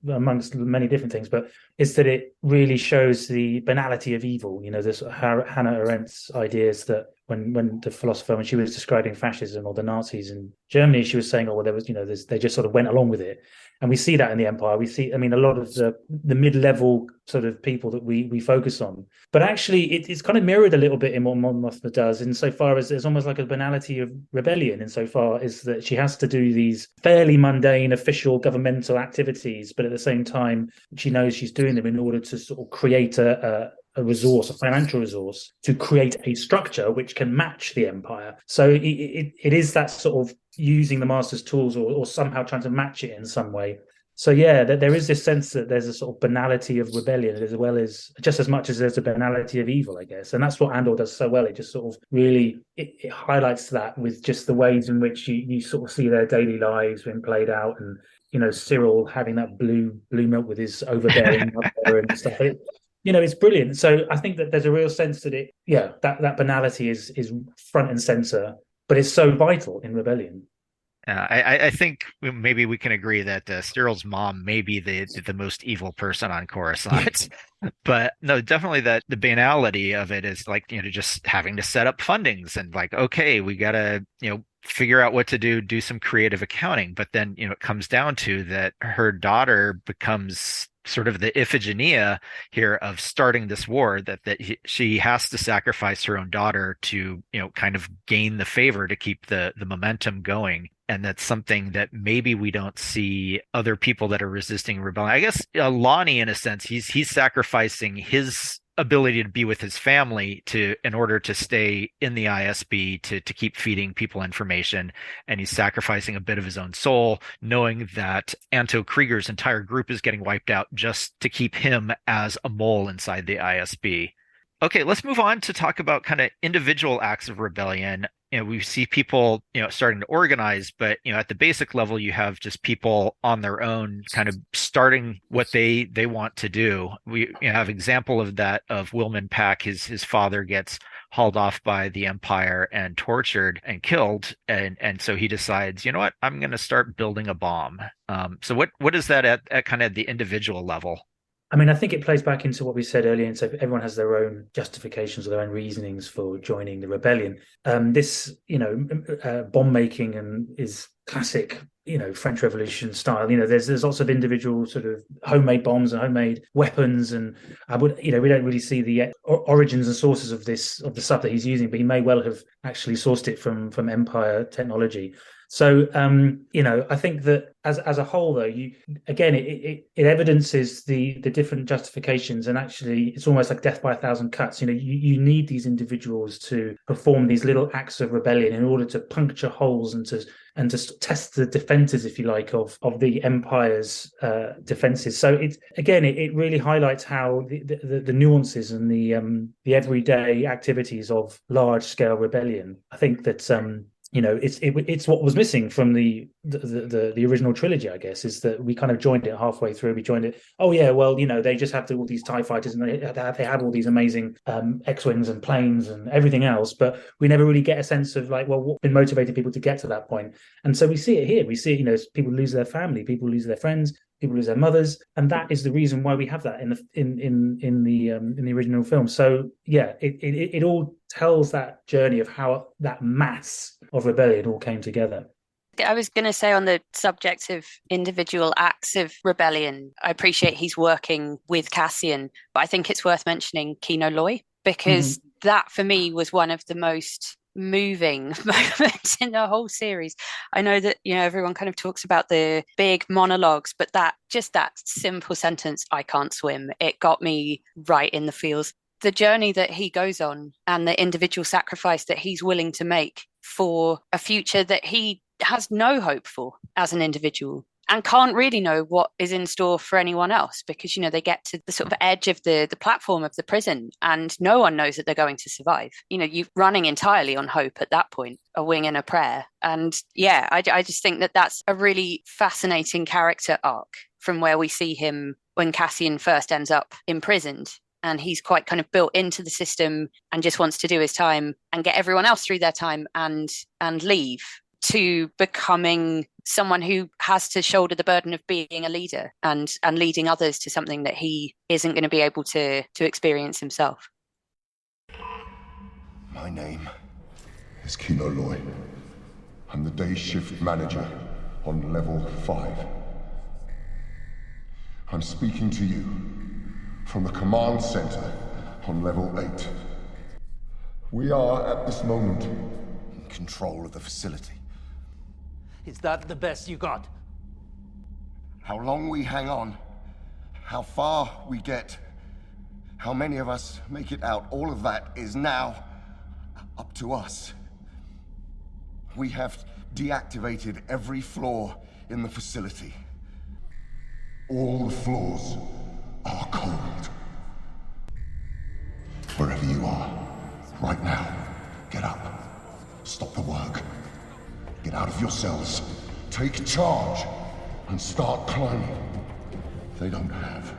amongst many different things, but is that it really shows the banality of evil. This Hannah Arendt's ideas that when the philosopher, when she was describing fascism or the Nazis in Germany, she was saying, oh, well, there was, they just sort of went along with it. And we see that in the Empire. We see, I mean, a lot of the mid-level sort of people that we focus on. But actually, it's kind of mirrored a little bit in what Mon Mothma does, insofar as there's almost like a banality of rebellion, insofar as that she has to do these fairly mundane official governmental activities, but at the same time, she knows she's doing them in order to sort of create a resource, a financial resource, to create a structure which can match the Empire. So it is that sort of using the Master's tools or somehow trying to match it in some way. So yeah, there is this sense that there's a sort of banality of rebellion as well as just as much as there's a banality of evil, I guess. And that's what Andor does so well. It just sort of really it highlights that with just the ways in which you sort of see their daily lives being played out, and Cyril having that blue milk with his overbearing mother and stuff. It's brilliant. So I think that there's a real sense that that banality is front and center, but it's so vital in Rebellion. I think maybe we can agree that Cyril's mom may be the most evil person on Coruscant. But no, definitely that the banality of it is like, just having to set up fundings and like, okay, we got to, figure out what to do some creative accounting. But then, it comes down to that her daughter becomes sort of the Iphigenia here of starting this war, that she has to sacrifice her own daughter to, kind of gain the favor to keep the momentum going. And that's something that maybe we don't see other people that are resisting rebellion. I guess Lonnie, in a sense, he's sacrificing his ability to be with his family in order to stay in the ISB to keep feeding people information, and he's sacrificing a bit of his own soul, knowing that Anto Krieger's entire group is getting wiped out just to keep him as a mole inside the ISB. Okay, let's move on to talk about kind of individual acts of rebellion. We see people, starting to organize, but, at the basic level, you have just people on their own kind of starting what they want to do. We have example of that of Wilman Pack. His father gets hauled off by the Empire and tortured and killed. And so he decides, you know what, I'm going to start building a bomb. So what is that at kind of the individual level? I mean, I think it plays back into what we said earlier, and so everyone has their own justifications or their own reasonings for joining the rebellion. This, bomb making is classic, French Revolution style. There's lots of individual sort of homemade bombs and homemade weapons, and we don't really see the origins and sources of the stuff that he's using, but he may well have actually sourced it from Empire technology. So, I think that as a whole, though, it evidences the different justifications, and actually, it's almost like death by a thousand cuts. You need these individuals to perform these little acts of rebellion in order to puncture holes and to test the defenses, if you like, of the Empire's defenses. So it really highlights how the nuances and the everyday activities of large scale rebellion. I think that. It's what was missing from the original trilogy, I guess, is that we kind of joined it halfway through. We joined it. Oh yeah, well, they just have all these TIE fighters, and they have all these amazing X-wings and planes and everything else, but we never really get a sense of like, well, what's been motivating people to get to that point. And so we see it here. We see, people lose their family, people lose their friends, people lose their mothers, and that is the reason why we have that in the original film. So yeah, it all tells that journey of how that mass of rebellion all came together. I was going to say, on the subject of individual acts of rebellion, I appreciate he's working with Cassian, but I think it's worth mentioning Kino Loy, because that for me was one of the most moving moments in the whole series. I know that everyone kind of talks about the big monologues, but that simple sentence, "I can't swim," it got me right in the feels. The journey that he goes on and the individual sacrifice that he's willing to make for a future that he has no hope for as an individual, and can't really know what is in store for anyone else, because they get to the sort of edge of the platform of the prison and no one knows that they're going to survive. You're running entirely on hope at that point, a wing and a prayer. And yeah, I just think that that's a really fascinating character arc from where we see him when Cassian first ends up imprisoned, and he's quite kind of built into the system and just wants to do his time and get everyone else through their time and leave, to becoming someone who has to shoulder the burden of being a leader and leading others to something that he isn't going to be able to experience himself. My name is Kino Loy. I'm the day shift manager on level 5. I'm speaking to you from the command center on level 8. We are, at this moment, in control of the facility. Is that the best you got? How long we hang on, how far we get, how many of us make it out, all of that is now up to us. We have deactivated every floor in the facility. All the floors are cold. Wherever you are, right now, get up. Stop the work. Get out of your cells. Take charge and start climbing. They don't have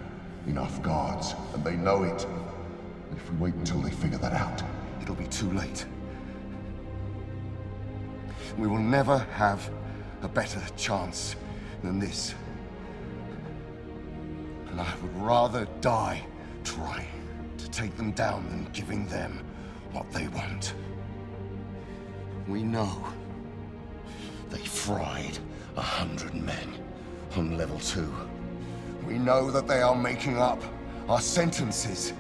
enough guards, and they know it. If we wait until they figure that out, it'll be too late. We will never have a better chance than this. And I would rather die trying to take them down than giving them what they want. We know they fried 100 men on level 2. We know that they are making up our sentences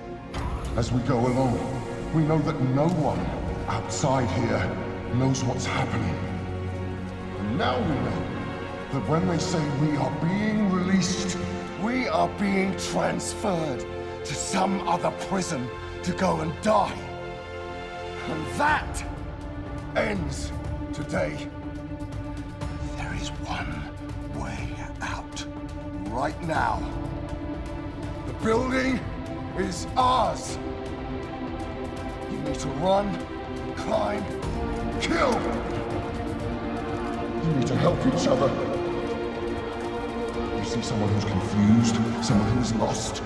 as we go along. We know that no one outside here knows what's happening. And now we know that when they say we are being released, we are being transferred to some other prison to go and die. And that ends today. There is one way out. Right now. The building is ours. You need to run, climb, kill. You need to help each other. You see someone who's confused, someone who's lost.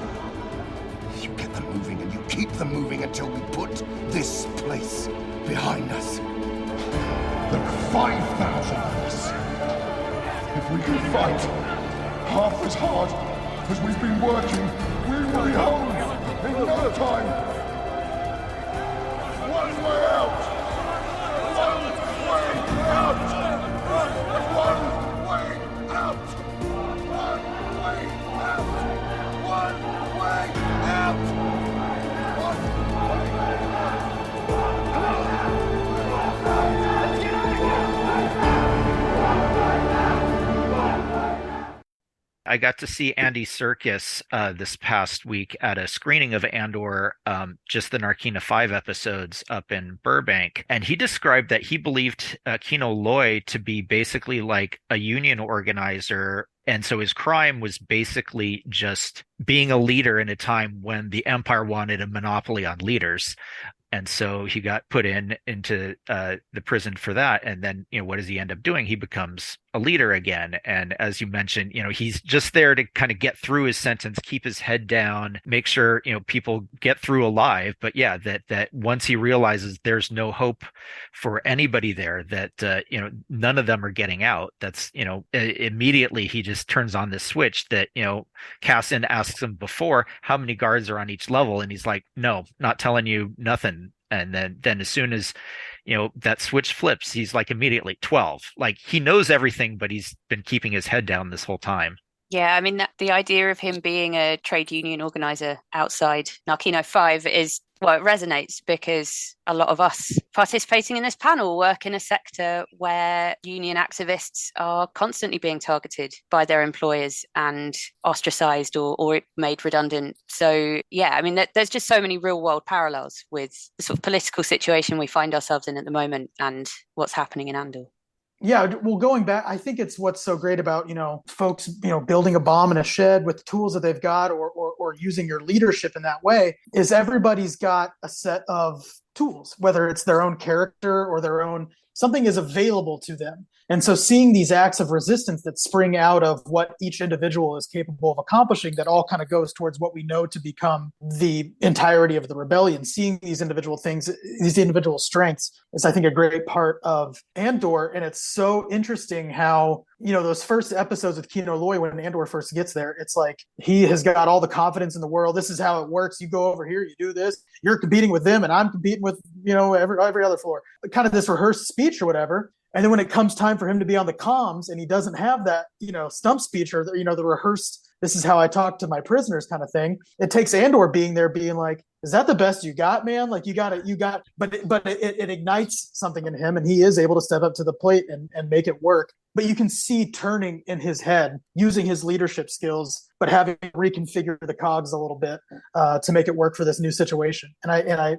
You get them moving and you keep them moving until we put this place behind us. There are 5,000 of us. If we can fight half as hard as we've been working, we will be home in no time. One way out! One way out! One way out! One way out! One way out! I got to see Andy Serkis this past week at a screening of Andor, just the Narkina 5 episodes up in Burbank. And he described that he believed Kino Loy to be basically like a union organizer. And so his crime was basically just being a leader in a time when the Empire wanted a monopoly on leaders. And so he got put into the prison for that. And then, what does he end up doing? He becomes a leader again. And as you mentioned, he's just there to kind of get through his sentence, keep his head down, make sure, people get through alive. But yeah, that once he realizes there's no hope for anybody there, that, none of them are getting out. That's, immediately he just turns on this switch that, Cassian asks him before, how many guards are on each level? And he's like, no, not telling you nothing. And then as soon as, that switch flips, he's like immediately 12. Like he knows everything, but he's been keeping his head down this whole time. Yeah, I mean, the idea of him being a trade union organizer outside Narkino 5 is, well, it resonates because a lot of us participating in this panel work in a sector where union activists are constantly being targeted by their employers and ostracized or made redundant. So, yeah, I mean, there's just so many real world parallels with the sort of political situation we find ourselves in at the moment and what's happening in Andor. Yeah, well, going back, I think it's what's so great about, folks, building a bomb in a shed with the tools that they've got or using your leadership in that way is everybody's got a set of tools, whether it's their own character or their own, something is available to them. And so seeing these acts of resistance that spring out of what each individual is capable of accomplishing, that all kind of goes towards what we know to become the entirety of the rebellion, seeing these individual things, these individual strengths, is I think a great part of Andor. And it's so interesting how, those first episodes with Kino Loy, when Andor first gets there, it's like he has got all the confidence in the world. This is how it works. You go over here, you do this, you're competing with them, and I'm competing with, every other floor. Kind of this rehearsed speech or whatever. And then when it comes time for him to be on the comms and he doesn't have that, stump speech or, the rehearsed, this is how I talk to my prisoners kind of thing. It takes Andor being there being like, is that the best you got, man? Like but it ignites something in him, and he is able to step up to the plate and make it work. But you can see turning in his head, using his leadership skills, but having to reconfigure the cogs a little bit to make it work for this new situation. And I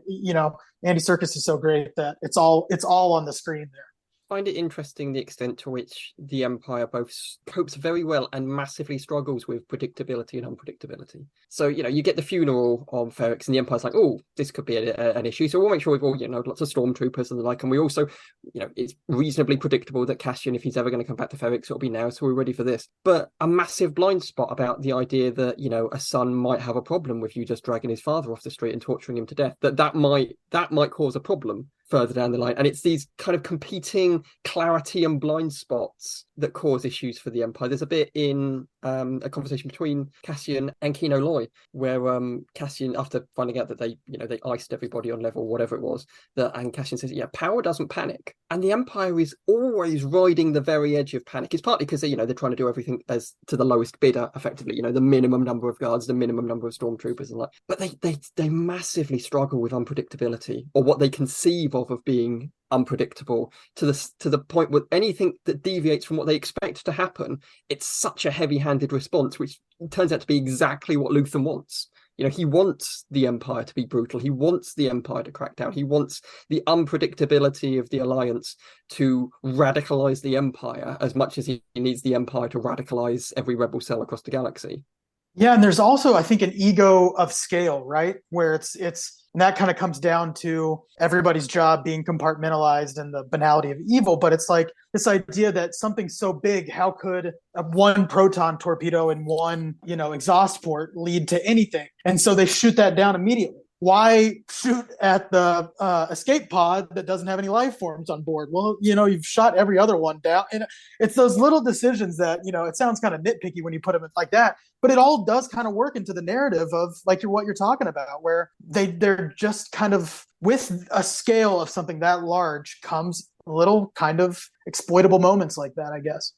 Andy Serkis is so great that it's all on the screen there. Find it interesting the extent to which the Empire both copes very well and massively struggles with predictability and unpredictability. So, you get the funeral of Ferrix and the Empire's like, oh, this could be an issue. So we'll make sure we've all, lots of stormtroopers and the like. And we also, it's reasonably predictable that Cassian, if he's ever going to come back to Ferrix, it'll be now. So we're ready for this. But a massive blind spot about the idea that, a son might have a problem with you just dragging his father off the street and torturing him to death, that might cause a problem further down the line. And it's these kind of competing clarity and blind spots that cause issues for the Empire. There's a bit in a conversation between Cassian and Kino Loy where Cassian, after finding out that they iced everybody on level whatever it was, and Cassian says, power doesn't panic. And the Empire is always riding the very edge of panic. It's partly because they're trying to do everything as to the lowest bidder, effectively, the minimum number of guards, the minimum number of stormtroopers and like. But they massively struggle with unpredictability, or what they conceive of being unpredictable, to the point where anything that deviates from what they expect to happen, it's such a heavy-handed response, which turns out to be exactly what Luthen wants. He wants the Empire to be brutal. He wants the Empire to crack down. He wants the unpredictability of the Alliance to radicalize the Empire as much as he needs the Empire to radicalize every rebel cell across the galaxy. Yeah, and there's also, I think, an ego of scale, right? Where it's and that kind of comes down to everybody's job being compartmentalized and the banality of evil. But it's like this idea that something so big, how could one proton torpedo and one, exhaust port lead to anything? And so they shoot that down immediately. Why shoot at the escape pod that doesn't have any life forms on board? Well, you've shot every other one down. And it's those little decisions that, it sounds kind of nitpicky when you put them like that, but it all does kind of work into the narrative of like what you're talking about, where they're just kind of, with a scale of something that large comes little kind of exploitable moments like that, I guess.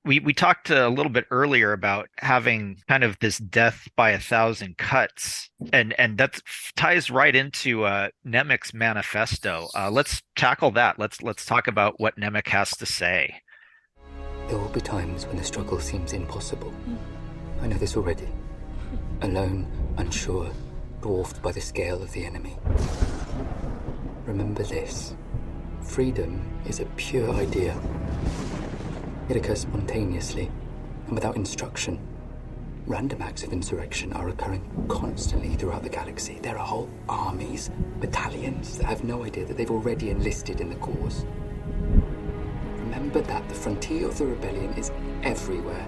We talked a little bit earlier about having kind of this death by 1,000 cuts, and that ties right into Nemik's manifesto. Let's tackle that. Let's talk about what Nemik has to say. There will be times when the struggle seems impossible. I know this already. Alone, unsure, dwarfed by the scale of the enemy. Remember this. Freedom is a pure idea. It occurs spontaneously and without instruction. Random acts of insurrection are occurring constantly throughout the galaxy. There are whole armies, battalions that have no idea that they've already enlisted in the cause. Remember that the frontier of the rebellion is everywhere,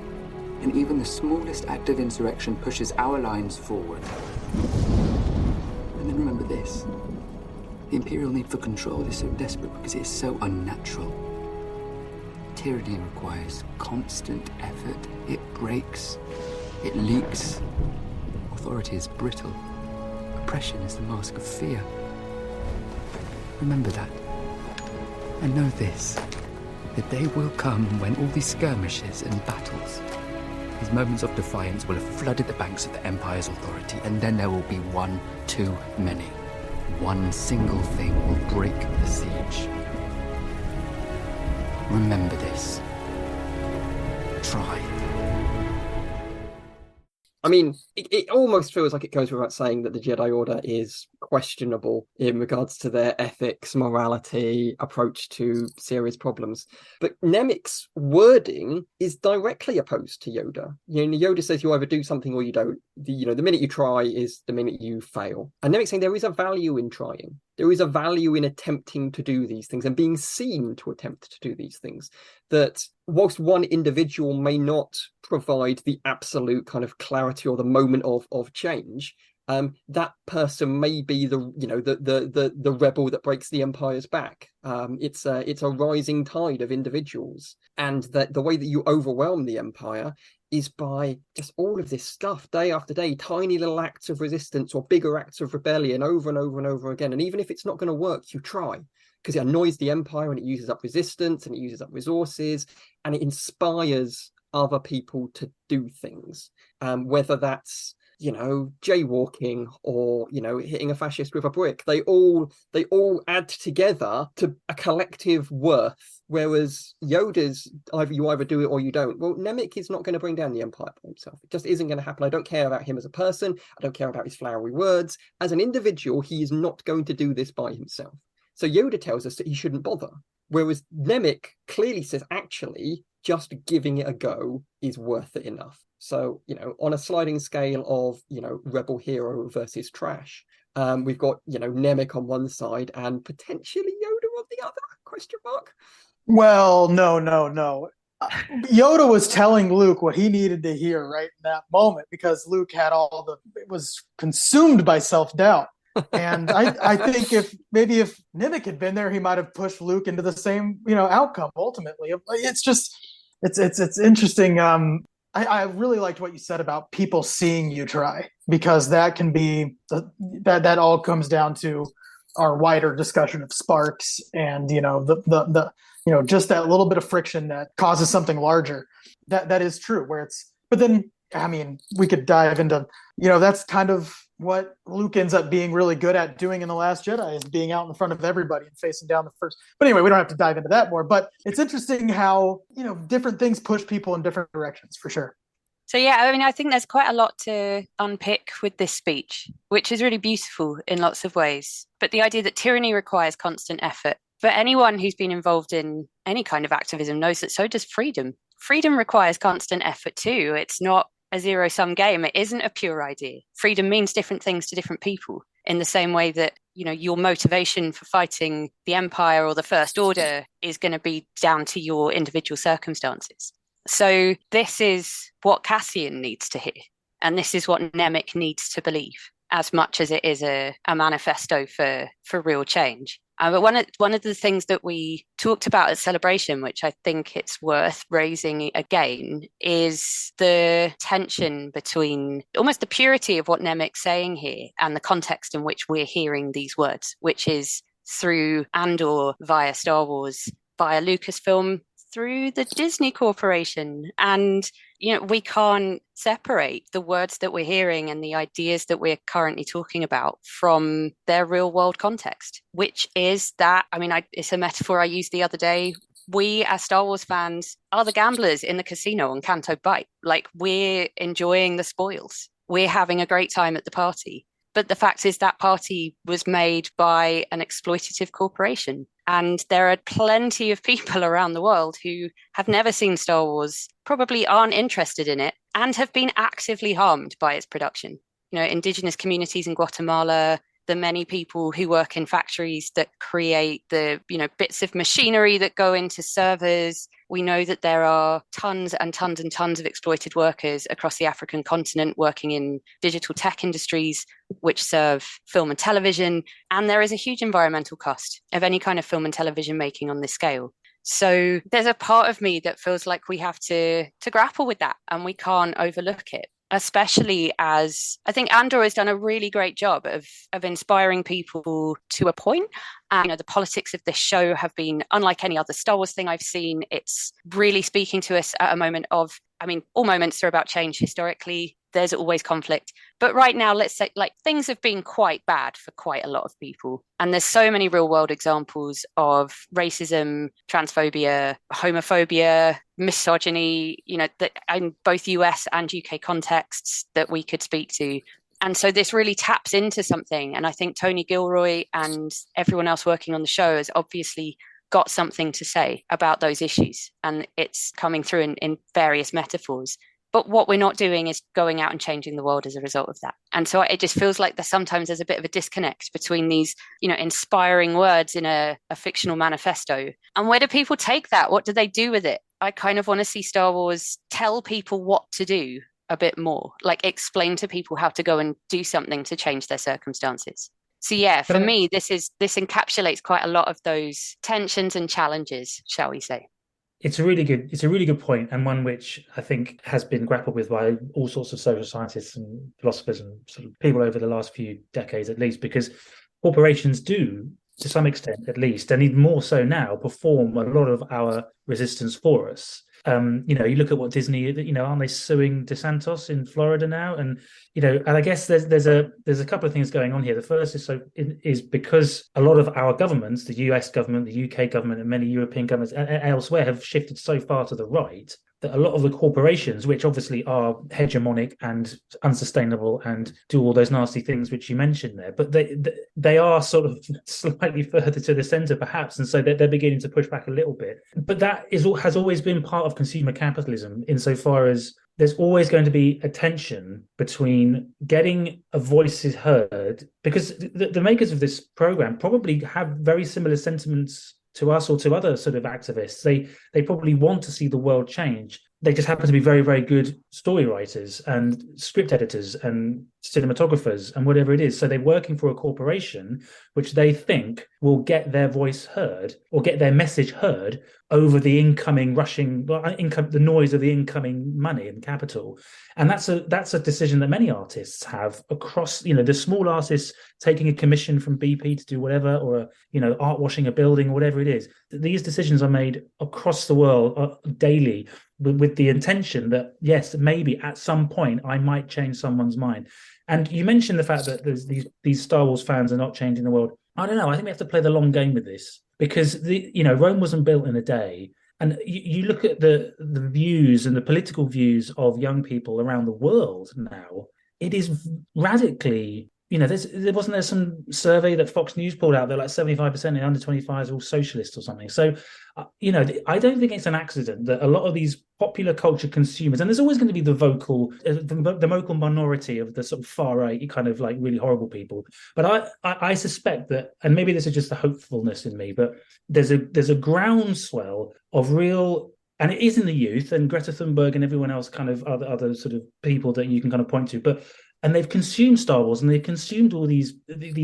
and even the smallest act of insurrection pushes our lines forward. And then remember this. The Imperial need for control is so desperate because it is so unnatural. Tyranny requires constant effort. It breaks. It leaks. Authority is brittle. Oppression is the mask of fear. Remember that. And know this. The day will come when all these skirmishes and battles, these moments of defiance, will have flooded the banks of the Empire's authority, and then there will be one too many. One single thing will break the siege. Remember this. Try. I mean, it almost feels like it goes without saying that the Jedi Order is questionable in regards to their ethics, morality, approach to serious problems. But Nemik's wording is directly opposed to Yoda. Yoda says you either do something or you don't. The minute you try is the minute you fail. And Nemik's saying there is a value in trying. There is a value in attempting to do these things and being seen to attempt to do these things, that whilst one individual may not provide the absolute kind of clarity or the moment of change, that person may be the rebel that breaks the empire's back. It's a rising tide of individuals, and that the way that you overwhelm the empire is by just all of this stuff day after day, tiny little acts of resistance or bigger acts of rebellion over and over and over again. And even if it's not going to work, you try, because it annoys the empire and it uses up resistance and it uses up resources and it inspires other people to do things, whether that's jaywalking or hitting a fascist with a brick. They all add together to a collective worth, whereas Yoda's you either do it or you don't. Well, Nemik is not going to bring down the empire by himself. It just isn't going to happen. I don't care about him as a person. I don't care about his flowery words. As an individual, he is not going to do this by himself. So Yoda tells us that he shouldn't bother, whereas Nemik clearly says actually just giving it a go is worth it enough. So, on a sliding scale of, rebel hero versus trash, we've got, Nemik on one side and potentially Yoda on the other, question mark? Well, no. Yoda was telling Luke what he needed to hear right in that moment, because Luke had was consumed by self-doubt. And I think if Nemik had been there, he might have pushed Luke into the same, outcome ultimately. It's interesting. I really liked what you said about people seeing you try, because that can be that all comes down to our wider discussion of sparks and the just that little bit of friction that causes something larger. That is true. But then we could dive into that's kind of what Luke ends up being really good at doing in The Last Jedi, is being out in front of everybody and facing down the first. But anyway, we don't have to dive into that more. But it's interesting how, different things push people in different directions, for sure. So, I think there's quite a lot to unpick with this speech, which is really beautiful in lots of ways. But the idea that tyranny requires constant effort. For anyone who's been involved in any kind of activism knows that so does freedom. Freedom requires constant effort too. It's not a zero-sum game. It isn't a pure idea. Freedom means different things to different people, in the same way that, your motivation for fighting the Empire or the First Order is going to be down to your individual circumstances. So this is what Cassian needs to hear. And this is what Nemik needs to believe, as much as it is a manifesto for real change. But one of the things that we talked about at Celebration, which I think it's worth raising again, is the tension between almost the purity of what Nemik's saying here and the context in which we're hearing these words, which is through Andor, via Star Wars, via Lucasfilm, through the Disney Corporation. And, we can't separate the words that we're hearing and the ideas that we're currently talking about from their real world context, which is that, it's a metaphor I used the other day. We, as Star Wars fans, are the gamblers in the casino on Canto Bight. Like, we're enjoying the spoils. We're having a great time at the party. But the fact is that party was made by an exploitative corporation. And there are plenty of people around the world who have never seen Star Wars, probably aren't interested in it, and have been actively harmed by its production. Indigenous communities in Guatemala, the many people who work in factories that create the, bits of machinery that go into servers. We know that there are tons and tons and tons of exploited workers across the African continent working in digital tech industries, which serve film and television. And there is a huge environmental cost of any kind of film and television making on this scale. So there's a part of me that feels like we have to grapple with that, and we can't overlook it. Especially as I think Andor has done a really great job of inspiring people to a point. The politics of this show have been unlike any other Star Wars thing I've seen. It's really speaking to us at a moment of, all moments are about change historically. There's always conflict. But right now, let's say things have been quite bad for quite a lot of people. And there's so many real world examples of racism, transphobia, homophobia, misogyny, that in both US and UK contexts that we could speak to. And so this really taps into something. And I think Tony Gilroy and everyone else working on the show has obviously got something to say about those issues. And it's coming through in various metaphors. But what we're not doing is going out and changing the world as a result of that. And so it just feels like sometimes there's a bit of a disconnect between these, inspiring words in a fictional manifesto. And where do people take that? What do they do with it? I kind of want to see Star Wars tell people what to do a bit more, like explain to people how to go and do something to change their circumstances. So yeah, for me, this encapsulates quite a lot of those tensions and challenges, shall we say. It's a really good point, and one which I think has been grappled with by all sorts of social scientists and philosophers and sort of people over the last few decades at least, because corporations do, to some extent at least, and even more so now, perform a lot of our resistance for us. You look at what Disney, aren't they suing DeSantis in Florida now? And and I guess there's a couple of things going on here. The first is because a lot of our governments, the US government, the UK government, and many European governments elsewhere have shifted so far to the right that a lot of the corporations, which obviously are hegemonic and unsustainable and do all those nasty things which you mentioned there, but they are sort of slightly further to the center perhaps, and so they're beginning to push back a little bit. But that has always been part of consumer capitalism, insofar as there's always going to be a tension between getting a voice heard, because the makers of this program probably have very similar sentiments to us or to other sort of activists. They probably want to see the world change. They just happen to be very, very good story writers and script editors and cinematographers and whatever it is. So they're working for a corporation which they think will get their voice heard or get their message heard over the the noise of the incoming money and capital. And that's a decision that many artists have across, the small artists taking a commission from BP to do whatever, or art washing a building or whatever it is. These decisions are made across the world daily with the intention that, yes, maybe at some point I might change someone's mind. And you mentioned the fact that there's these Star Wars fans are not changing the world. I don't know. I think we have to play the long game with this, because Rome wasn't built in a day. And you look at the views and the political views of young people around the world now. It is radically, wasn't there some survey that Fox News pulled out that like 75% in under 25s are all socialists or something. So, I don't think it's an accident that a lot of these popular culture consumers, and there's always going to be the vocal minority of the sort of far right kind of like really horrible people. But I suspect that, and maybe this is just the hopefulness in me, but there's a groundswell of real. And it is in the youth, and Greta Thunberg and everyone else, kind of other sort of people that you can kind of point to. And they've consumed Star Wars, and they've consumed all these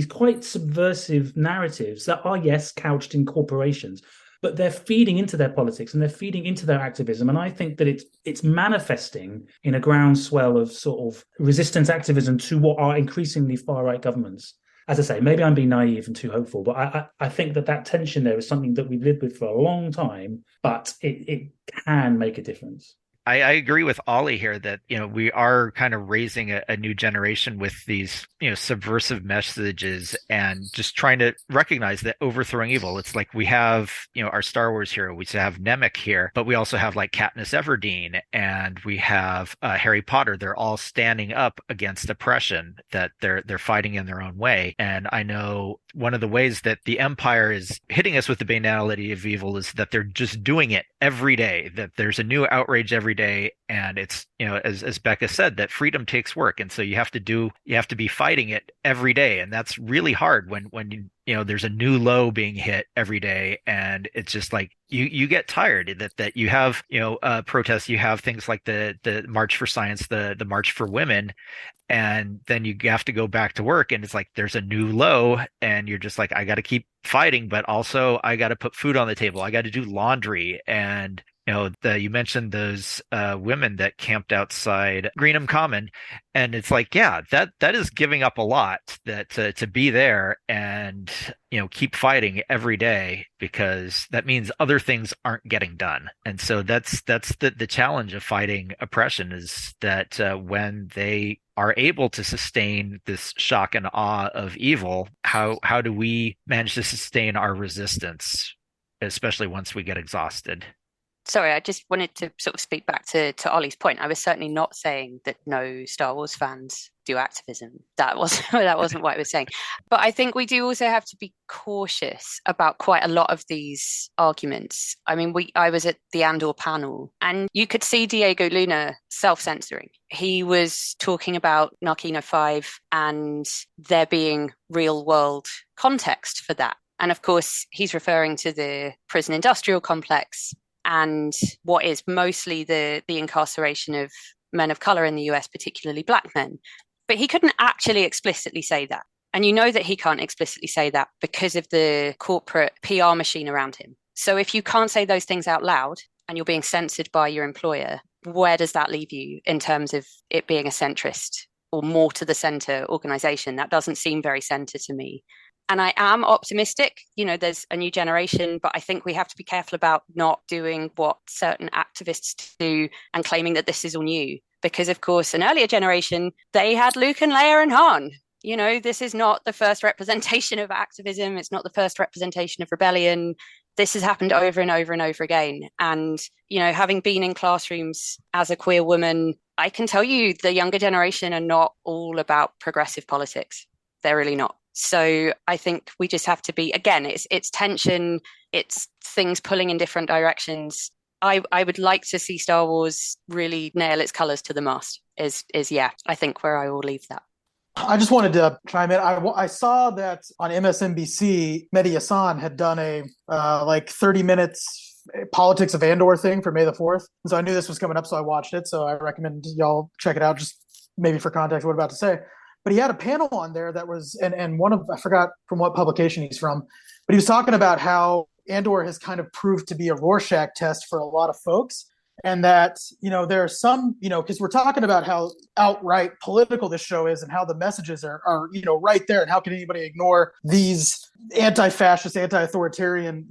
quite subversive narratives that are, yes, couched in corporations, but they're feeding into their politics and they're feeding into their activism. And I think that it's manifesting in a groundswell of sort of resistance activism to what are increasingly far-right governments. As I say, maybe I'm being naive and too hopeful, but I think that tension there is something that we've lived with for a long time, but it can make a difference. I agree with Oli here that, we are kind of raising a new generation with these, subversive messages and just trying to recognize that overthrowing evil. It's like we have, our Star Wars hero. We have Nemec here, but we also have like Katniss Everdeen, and we have Harry Potter. They're all standing up against oppression, that they're fighting in their own way. And I know one of the ways that the Empire is hitting us with the banality of evil is that they're just doing it every day, that there's a new outrage every day. And it's, as Becca said, that freedom takes work. And so you have to be fighting it every day. And that's really hard when there's a new low being hit every day. And it's just like, you get tired that you have, protests, you have things like the March for Science, the March for Women. And then you have to go back to work, and it's like there's a new low, and you're just like, I got to keep fighting, but also I got to put food on the table. I got to do laundry. And you mentioned those women that camped outside Greenham Common, and it's like, yeah, that is giving up a lot, that to be there and keep fighting every day, because that means other things aren't getting done. And so that's the challenge of fighting oppression, is that when they are able to sustain this shock and awe of evil, how do we manage to sustain our resistance, especially once we get exhausted? Sorry, I just wanted to sort of speak back to Ollie's point. I was certainly not saying that no Star Wars fans do activism. That wasn't that wasn't what I was saying. But I think we do also have to be cautious about quite a lot of these arguments. I mean, I was at the Andor panel, and you could see Diego Luna self-censoring. He was talking about Narkina 5 and there being real-world context for that. And of course, he's referring to the prison industrial complex and what is mostly the incarceration of men of color in the US, particularly black men. But he couldn't actually explicitly say that. And you know that he can't explicitly say that because of the corporate PR machine around him. So if you can't say those things out loud and you're being censored by your employer, where does that leave you in terms of it being a centrist or more to the center organization? That doesn't seem very center to me. And I am optimistic, there's a new generation, but I think we have to be careful about not doing what certain activists do and claiming that this is all new. Because, of course, an earlier generation, they had Luke and Leia and Han. This is not the first representation of activism. It's not the first representation of rebellion. This has happened over and over and over again. And, having been in classrooms as a queer woman, I can tell you the younger generation are not all about progressive politics. They're really not. So I think we just have to be, again, it's tension, it's things pulling in different directions. I would like to see Star Wars really nail its colors to the mast is I think where I will leave that. I just wanted to chime in. I saw that on MSNBC, Mehdi Hassan had done a 30 minutes politics of Andor thing for May the 4th. And so I knew this was coming up, so I watched it. So I recommend y'all check it out, just maybe for context what I'm about to say. But he had a panel on there that was, and one of, I forgot from what publication he's from, but he was talking about how Andor has kind of proved to be a Rorschach test for a lot of folks. And that, there are some, because we're talking about how outright political this show is and how the messages are right there. And how can anybody ignore these anti-fascist, anti-authoritarian,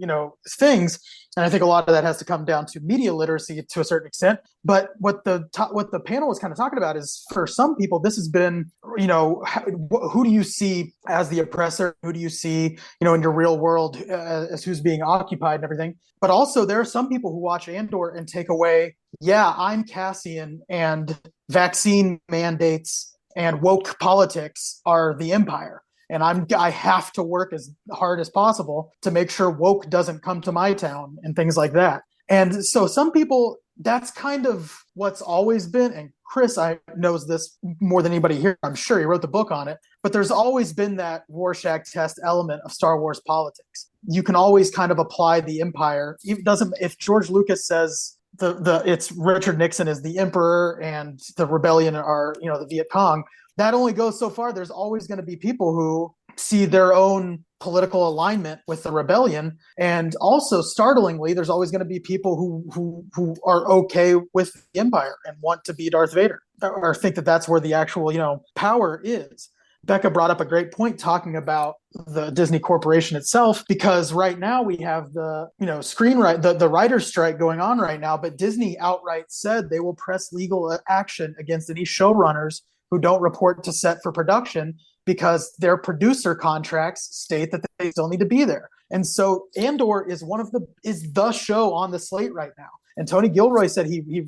things? And I think a lot of that has to come down to media literacy to a certain extent. But what the panel was kind of talking about is, for some people, this has been, who do you see as the oppressor? Who do you see, in your real world as who's being occupied and everything? But also there are some people who watch Andor and take away, I'm Cassian and vaccine mandates and woke politics are the Empire. And I have to work as hard as possible to make sure woke doesn't come to my town and things like that. And so some people, that's kind of what's always been, and Chris knows this more than anybody here, I'm sure he wrote the book on it, but there's always been that Rorschach test element of Star Wars politics. You can always kind of apply the Empire. If George Lucas says it's Richard Nixon is the emperor and the rebellion are, the Viet Cong, that only goes so far. There's always going to be people who see their own political alignment with the rebellion. And also, startlingly, there's always going to be people who are okay with the Empire and want to be Darth Vader or think that that's where the actual, power is. Becca brought up a great point talking about the Disney Corporation itself, because right now we have the, the writer's strike going on right now, but Disney outright said they will press legal action against any showrunners who don't report to set for production because their producer contracts state that they still need to be there. And so Andor is the show on the slate right now. And Tony Gilroy said he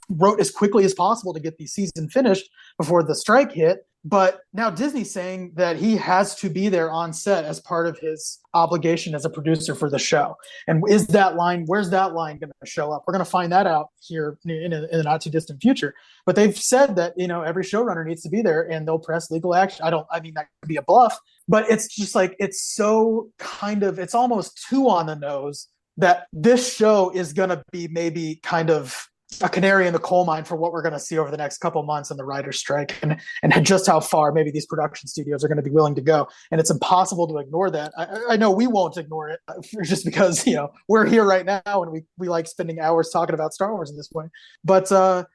wrote as quickly as possible to get the season finished before the strike hit. But now Disney's saying that he has to be there on set as part of his obligation as a producer for the show. And where's that line going to show up? We're going to find that out here in the not too distant future. But they've said that, every showrunner needs to be there and they'll press legal action. That could be a bluff, but it's just like, it's so it's almost too on the nose that this show is going to be maybe kind of a canary in the coal mine for what we're going to see over the next couple of months in the writer's strike and just how far maybe these production studios are going to be willing to go. And it's impossible to ignore that. I know we won't ignore it just because, we're here right now and we like spending hours talking about Star Wars at this point. But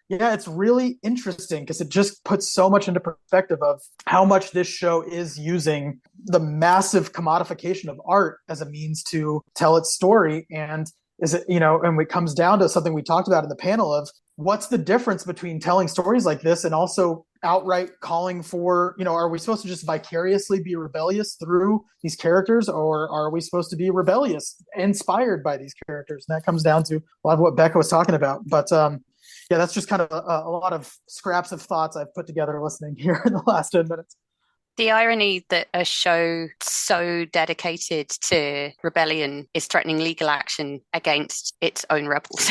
it's really interesting because it just puts so much into perspective of how much this show is using the massive commodification of art as a means to tell its story. And is it, and it comes down to something we talked about in the panel of what's the difference between telling stories like this and also outright calling for, are we supposed to just vicariously be rebellious through these characters, or are we supposed to be rebellious inspired by these characters? And that comes down to a lot of what Becca was talking about. But yeah, that's just kind of a lot of scraps of thoughts I've put together listening here in the last 10 minutes. The irony that a show so dedicated to rebellion is threatening legal action against its own rebels.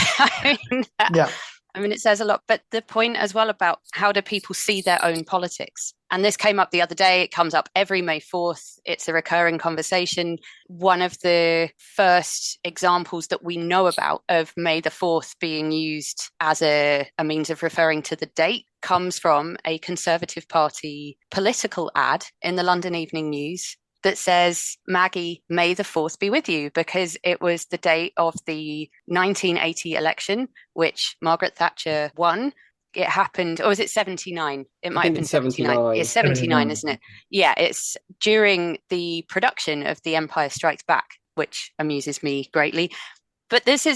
I mean, it says a lot, but the point as well about how do people see their own politics? And this came up the other day. It comes up every May 4th. It's a recurring conversation. One of the first examples that we know about of May the 4th being used as a means of referring to the date comes from a Conservative Party political ad in the London Evening News that says, Maggie, May the 4th be with you, because it was the date of the 1980 election, which Margaret Thatcher won. It happened, or was it 79? It might have been 79. It's 79, isn't it? Yeah, it's during the production of The Empire Strikes Back, which amuses me greatly. But these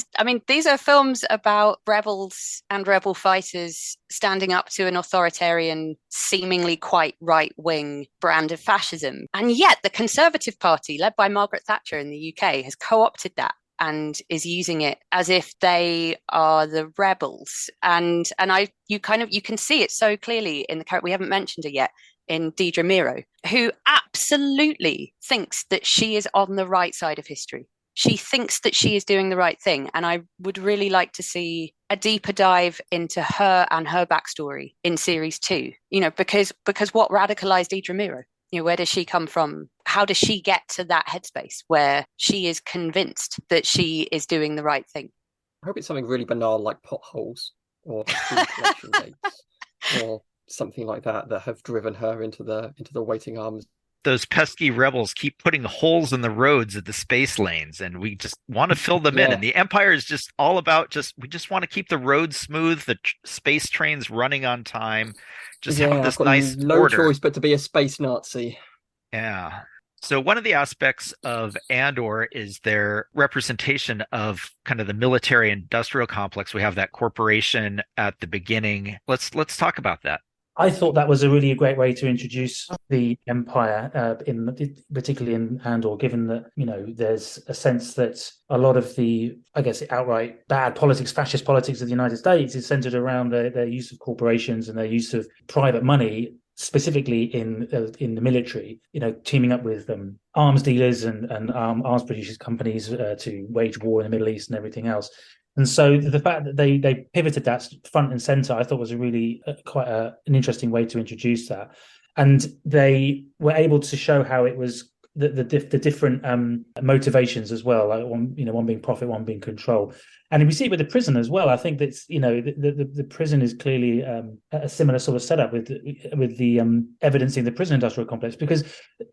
are films about rebels and rebel fighters standing up to an authoritarian, seemingly quite right-wing brand of fascism. And yet the Conservative Party, led by Margaret Thatcher in the UK, has co-opted that and is using it as if they are the rebels. And you can see it so clearly in the character, we haven't mentioned her yet, in Deidre Miro, who absolutely thinks that she is on the right side of history. She thinks that she is doing the right thing. And I would really like to see a deeper dive into her and her backstory in series 2, because what radicalized Deidre Miro? Where does she come from? How does she get to that headspace where she is convinced that she is doing the right thing? I hope it's something really banal like potholes or food collection dates or something like that have driven her into the waiting arms. Those pesky rebels keep putting holes in the roads at the space lanes, and we just want to fill them in. And the Empire is just all about we just want to keep the roads smooth, the space trains running on time, just have this nice no order. choice but to be a space Nazi. Yeah. So one of the aspects of Andor is their representation of kind of the military industrial complex. We have that corporation at the beginning. Let's talk about that. I thought that was a really great way to introduce the Empire, particularly in Andor, given that, there's a sense that a lot of the, I guess, outright bad politics, fascist politics of the United States is centered around their use of corporations and their use of private money, specifically in the military, teaming up with arms dealers and arms producers companies to wage war in the Middle East and everything else. And so the fact that they pivoted that front and center, I thought was a really quite an interesting way to introduce that. And they were able to show how it was the different motivations as well, like one being profit, one being control. And we see it with the prison as well. I think that's the prison is clearly a similar sort of setup with the evidencing the prison industrial complex. Because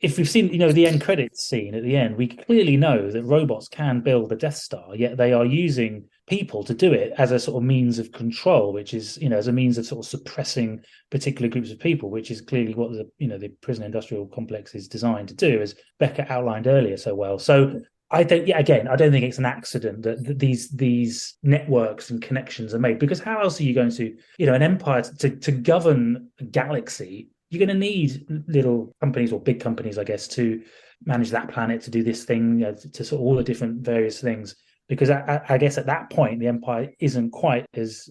if we've seen the end credits scene at the end, we clearly know that robots can build a Death Star, yet they are using people to do it as a sort of means of control, which is as a means of sort of suppressing particular groups of people, which is clearly what the prison industrial complex is designed to do, as Becca outlined earlier so well. So I don't think it's an accident that these networks and connections are made, because how else are you going to, an empire to govern a galaxy? You're going to need little companies or big companies, I guess, to manage that planet, to do this thing, to sort of all the different various things. Because I guess at that point, the Empire isn't quite as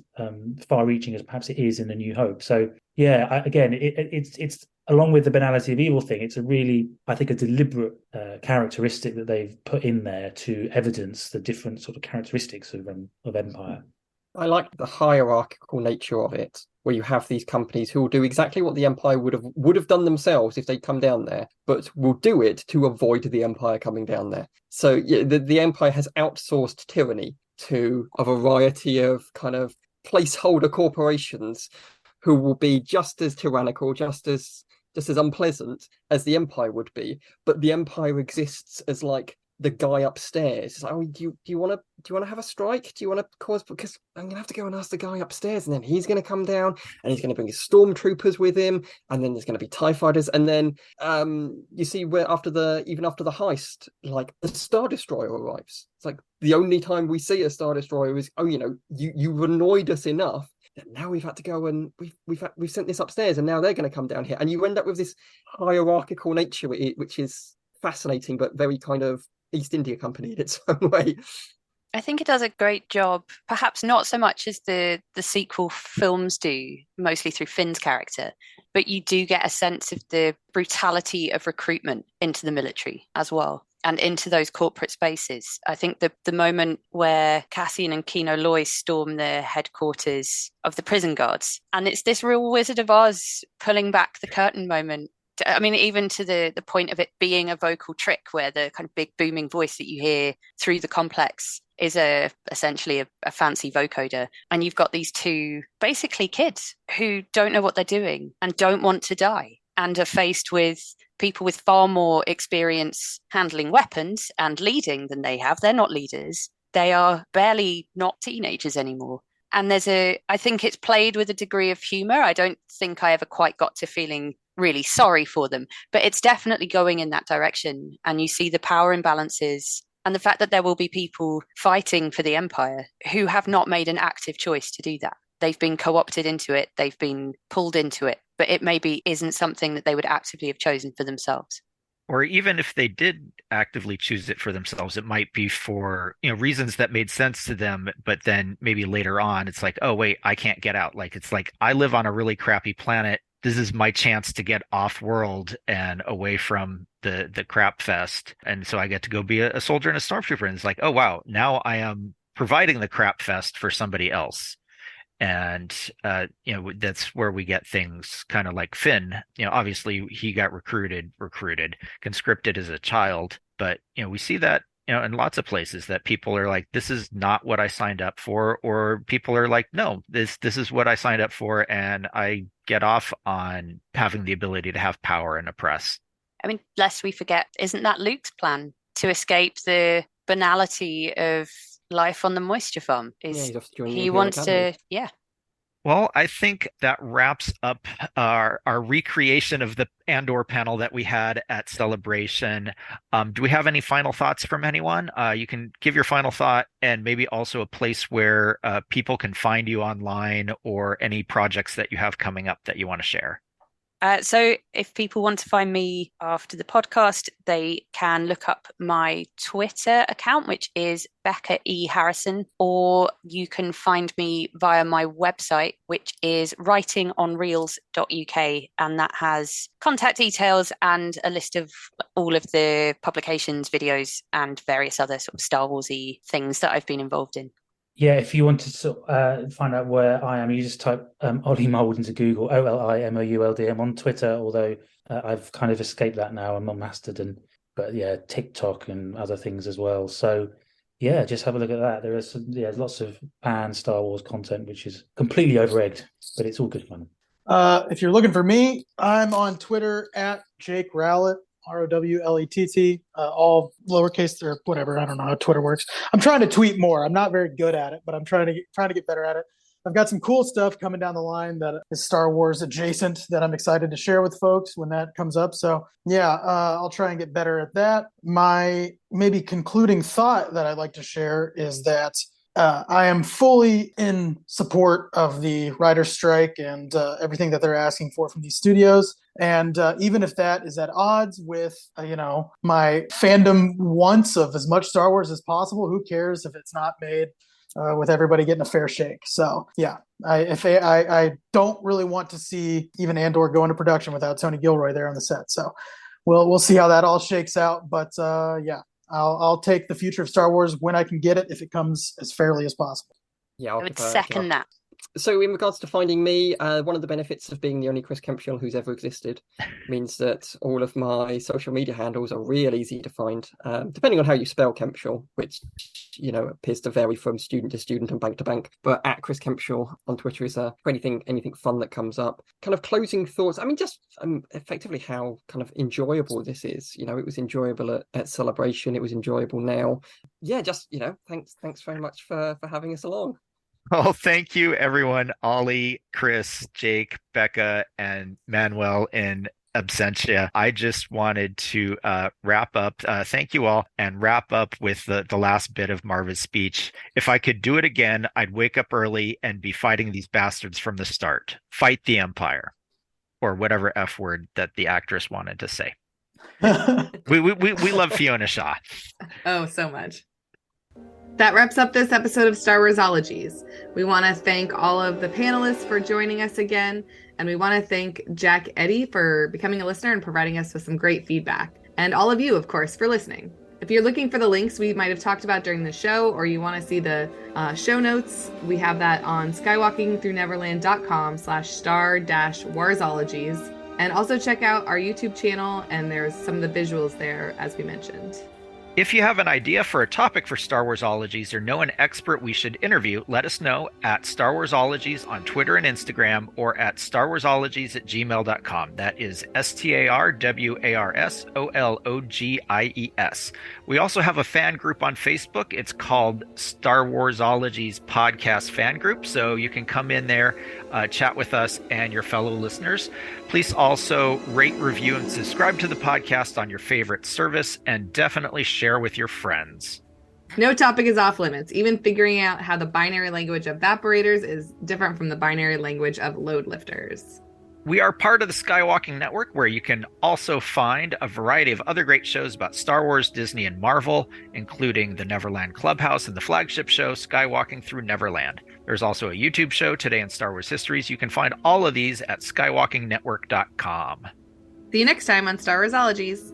far-reaching as perhaps it is in A New Hope. So, it's along with the banality of evil thing, it's a really, I think, a deliberate characteristic that they've put in there to evidence the different sort of characteristics of Empire. I like the hierarchical nature of it, where you have these companies who will do exactly what the Empire would have done themselves if they'd come down there, but will do it to avoid the Empire coming down there. So the Empire has outsourced tyranny to a variety of kind of placeholder corporations who will be just as tyrannical, just as unpleasant as the Empire would be. But the Empire exists as like the guy upstairs. It's like, oh, do you want to have a strike? Do you want to cause? Because I'm gonna have to go and ask the guy upstairs, and then he's gonna come down, and he's gonna bring his stormtroopers with him, and then there's gonna be TIE fighters, and then you see where after the heist, like the Star Destroyer arrives. It's like the only time we see a Star Destroyer is, you've annoyed us enough now we've had to go and we've sent this upstairs, and now they're going to come down here, and you end up with this hierarchical nature, which is fascinating, but very kind of East India Company in its own way. I think it does a great job, perhaps not so much as the sequel films do, mostly through Finn's character, but you do get a sense of the brutality of recruitment into the military as well, and into those corporate spaces. I think the moment where Cassian and Kino Loy storm the headquarters of the prison guards, and it's this real Wizard of Oz pulling back the curtain moment. I mean, even to the point of it being a vocal trick, where the kind of big booming voice that you hear through the complex is essentially a fancy vocoder. And you've got these two basically kids who don't know what they're doing and don't want to die, and are faced with people with far more experience handling weapons and leading than they have. They're not leaders. They are barely not teenagers anymore. And I think it's played with a degree of humor. I don't think I ever quite got to feeling really sorry for them, but it's definitely going in that direction. And you see the power imbalances and the fact that there will be people fighting for the Empire who have not made an active choice to do that. They've been co-opted into it. They've been pulled into it, but it maybe isn't something that they would actively have chosen for themselves. Or even if they did actively choose it for themselves, it might be for, reasons that made sense to them, but then maybe later on it's like, oh wait, I can't get out. Like, it's like, I live on a really crappy planet. This is my chance to get off world and away from the crap fest. And so I get to go be a soldier and a stormtrooper. And it's like, oh wow, now I am providing the crap fest for somebody else. And, that's where we get things kind of like Finn. Obviously he got recruited, conscripted as a child, but, we see that, in lots of places that people are like, this is not what I signed up for, or people are like, no, this is what I signed up for. And I get off on having the ability to have power and oppress. I mean, lest we forget, isn't that Luke's plan to escape the banality of life on the moisture farm? He wants to. Well, I think that wraps up our recreation of the Andor panel that we had at Celebration. Do we have any final thoughts from anyone? You can give your final thought, and maybe also a place where people can find you online, or any projects that you have coming up that you want to share. So if people want to find me after the podcast, they can look up my Twitter account, which is Becca E. Harrison, or you can find me via my website, which is writingonreels.uk, and that has contact details and a list of all of the publications, videos, and various other sort of Star Warsy things that I've been involved in. Yeah, if you want to find out where I am, you just type Oli Mould into Google, OLIMOULD. I'm on Twitter, although I've kind of escaped that now. I'm on Mastodon, but yeah, TikTok and other things as well. So yeah, just have a look at that. There is lots of Star Wars content, which is completely over-egged, but it's all good fun. If you're looking for me, I'm on Twitter at Jake Rowlett. ROWLETT, all lowercase or whatever. I don't know how Twitter works. I'm trying to tweet more. I'm not very good at it, but I'm trying to get better at it. I've got some cool stuff coming down the line that is Star Wars adjacent that I'm excited to share with folks when that comes up. So yeah, I'll try and get better at that. My maybe concluding thought that I'd like to share is that I am fully in support of the writer's strike and everything that they're asking for from these studios. And even if that is at odds with, my fandom wants of as much Star Wars as possible, who cares if it's not made with everybody getting a fair shake? So yeah, I don't really want to see even Andor go into production without Tony Gilroy there on the set. So we'll see how that all shakes out. But yeah. I'll take the future of Star Wars when I can get it, if it comes as fairly as possible. Yeah, I would second that. So in regards to finding me, one of the benefits of being the only Chris Kempshall who's ever existed means that all of my social media handles are real easy to find, depending on how you spell Kempshall, which, appears to vary from student to student and bank to bank. But at Chris Kempshall on Twitter is for anything fun that comes up. Kind of closing thoughts. I mean, just effectively how kind of enjoyable this is. It was enjoyable at Celebration. It was enjoyable now. Yeah, just, thanks very much for having us along. Oh, thank you, everyone. Oli, Chris, Jake, Becca, and Manuel in absentia. I just wanted to wrap up. Thank you all, and wrap up with the last bit of Marva's speech. If I could do it again, I'd wake up early and be fighting these bastards from the start. Fight the Empire, or whatever F word that the actress wanted to say. We love Fiona Shaw. Oh, so much. That wraps up this episode of Star Warsologies. We want to thank all of the panelists for joining us again, and we want to thank Jack Eddy for becoming a listener and providing us with some great feedback, and all of you, of course, for listening. If you're looking for the links we might have talked about during the show, or you want to see the show notes, we have that on skywalkingthroughneverland.com/star-warsologies. And also check out our YouTube channel, and there's some of the visuals there, as we mentioned. If you have an idea for a topic for Star Warsologies or know an expert we should interview, let us know at Star Warsologies on Twitter and Instagram, or at starwarsologies@gmail.com. That is StarWarsologies. We also have a fan group on Facebook. It's called Star Warsologies Podcast Fan Group, so you can come in there, chat with us and your fellow listeners. Please also rate, review, and subscribe to the podcast on your favorite service, and definitely share with your friends. No topic is off limits. Even figuring out how the binary language of evaporators is different from the binary language of load lifters. We are part of the Skywalking Network, where you can also find a variety of other great shows about Star Wars, Disney, and Marvel, including the Neverland Clubhouse and the flagship show, Skywalking Through Neverland. There's also a YouTube show, Today in Star Wars Histories. You can find all of these at skywalkingnetwork.com. See you next time on Star Warsologies.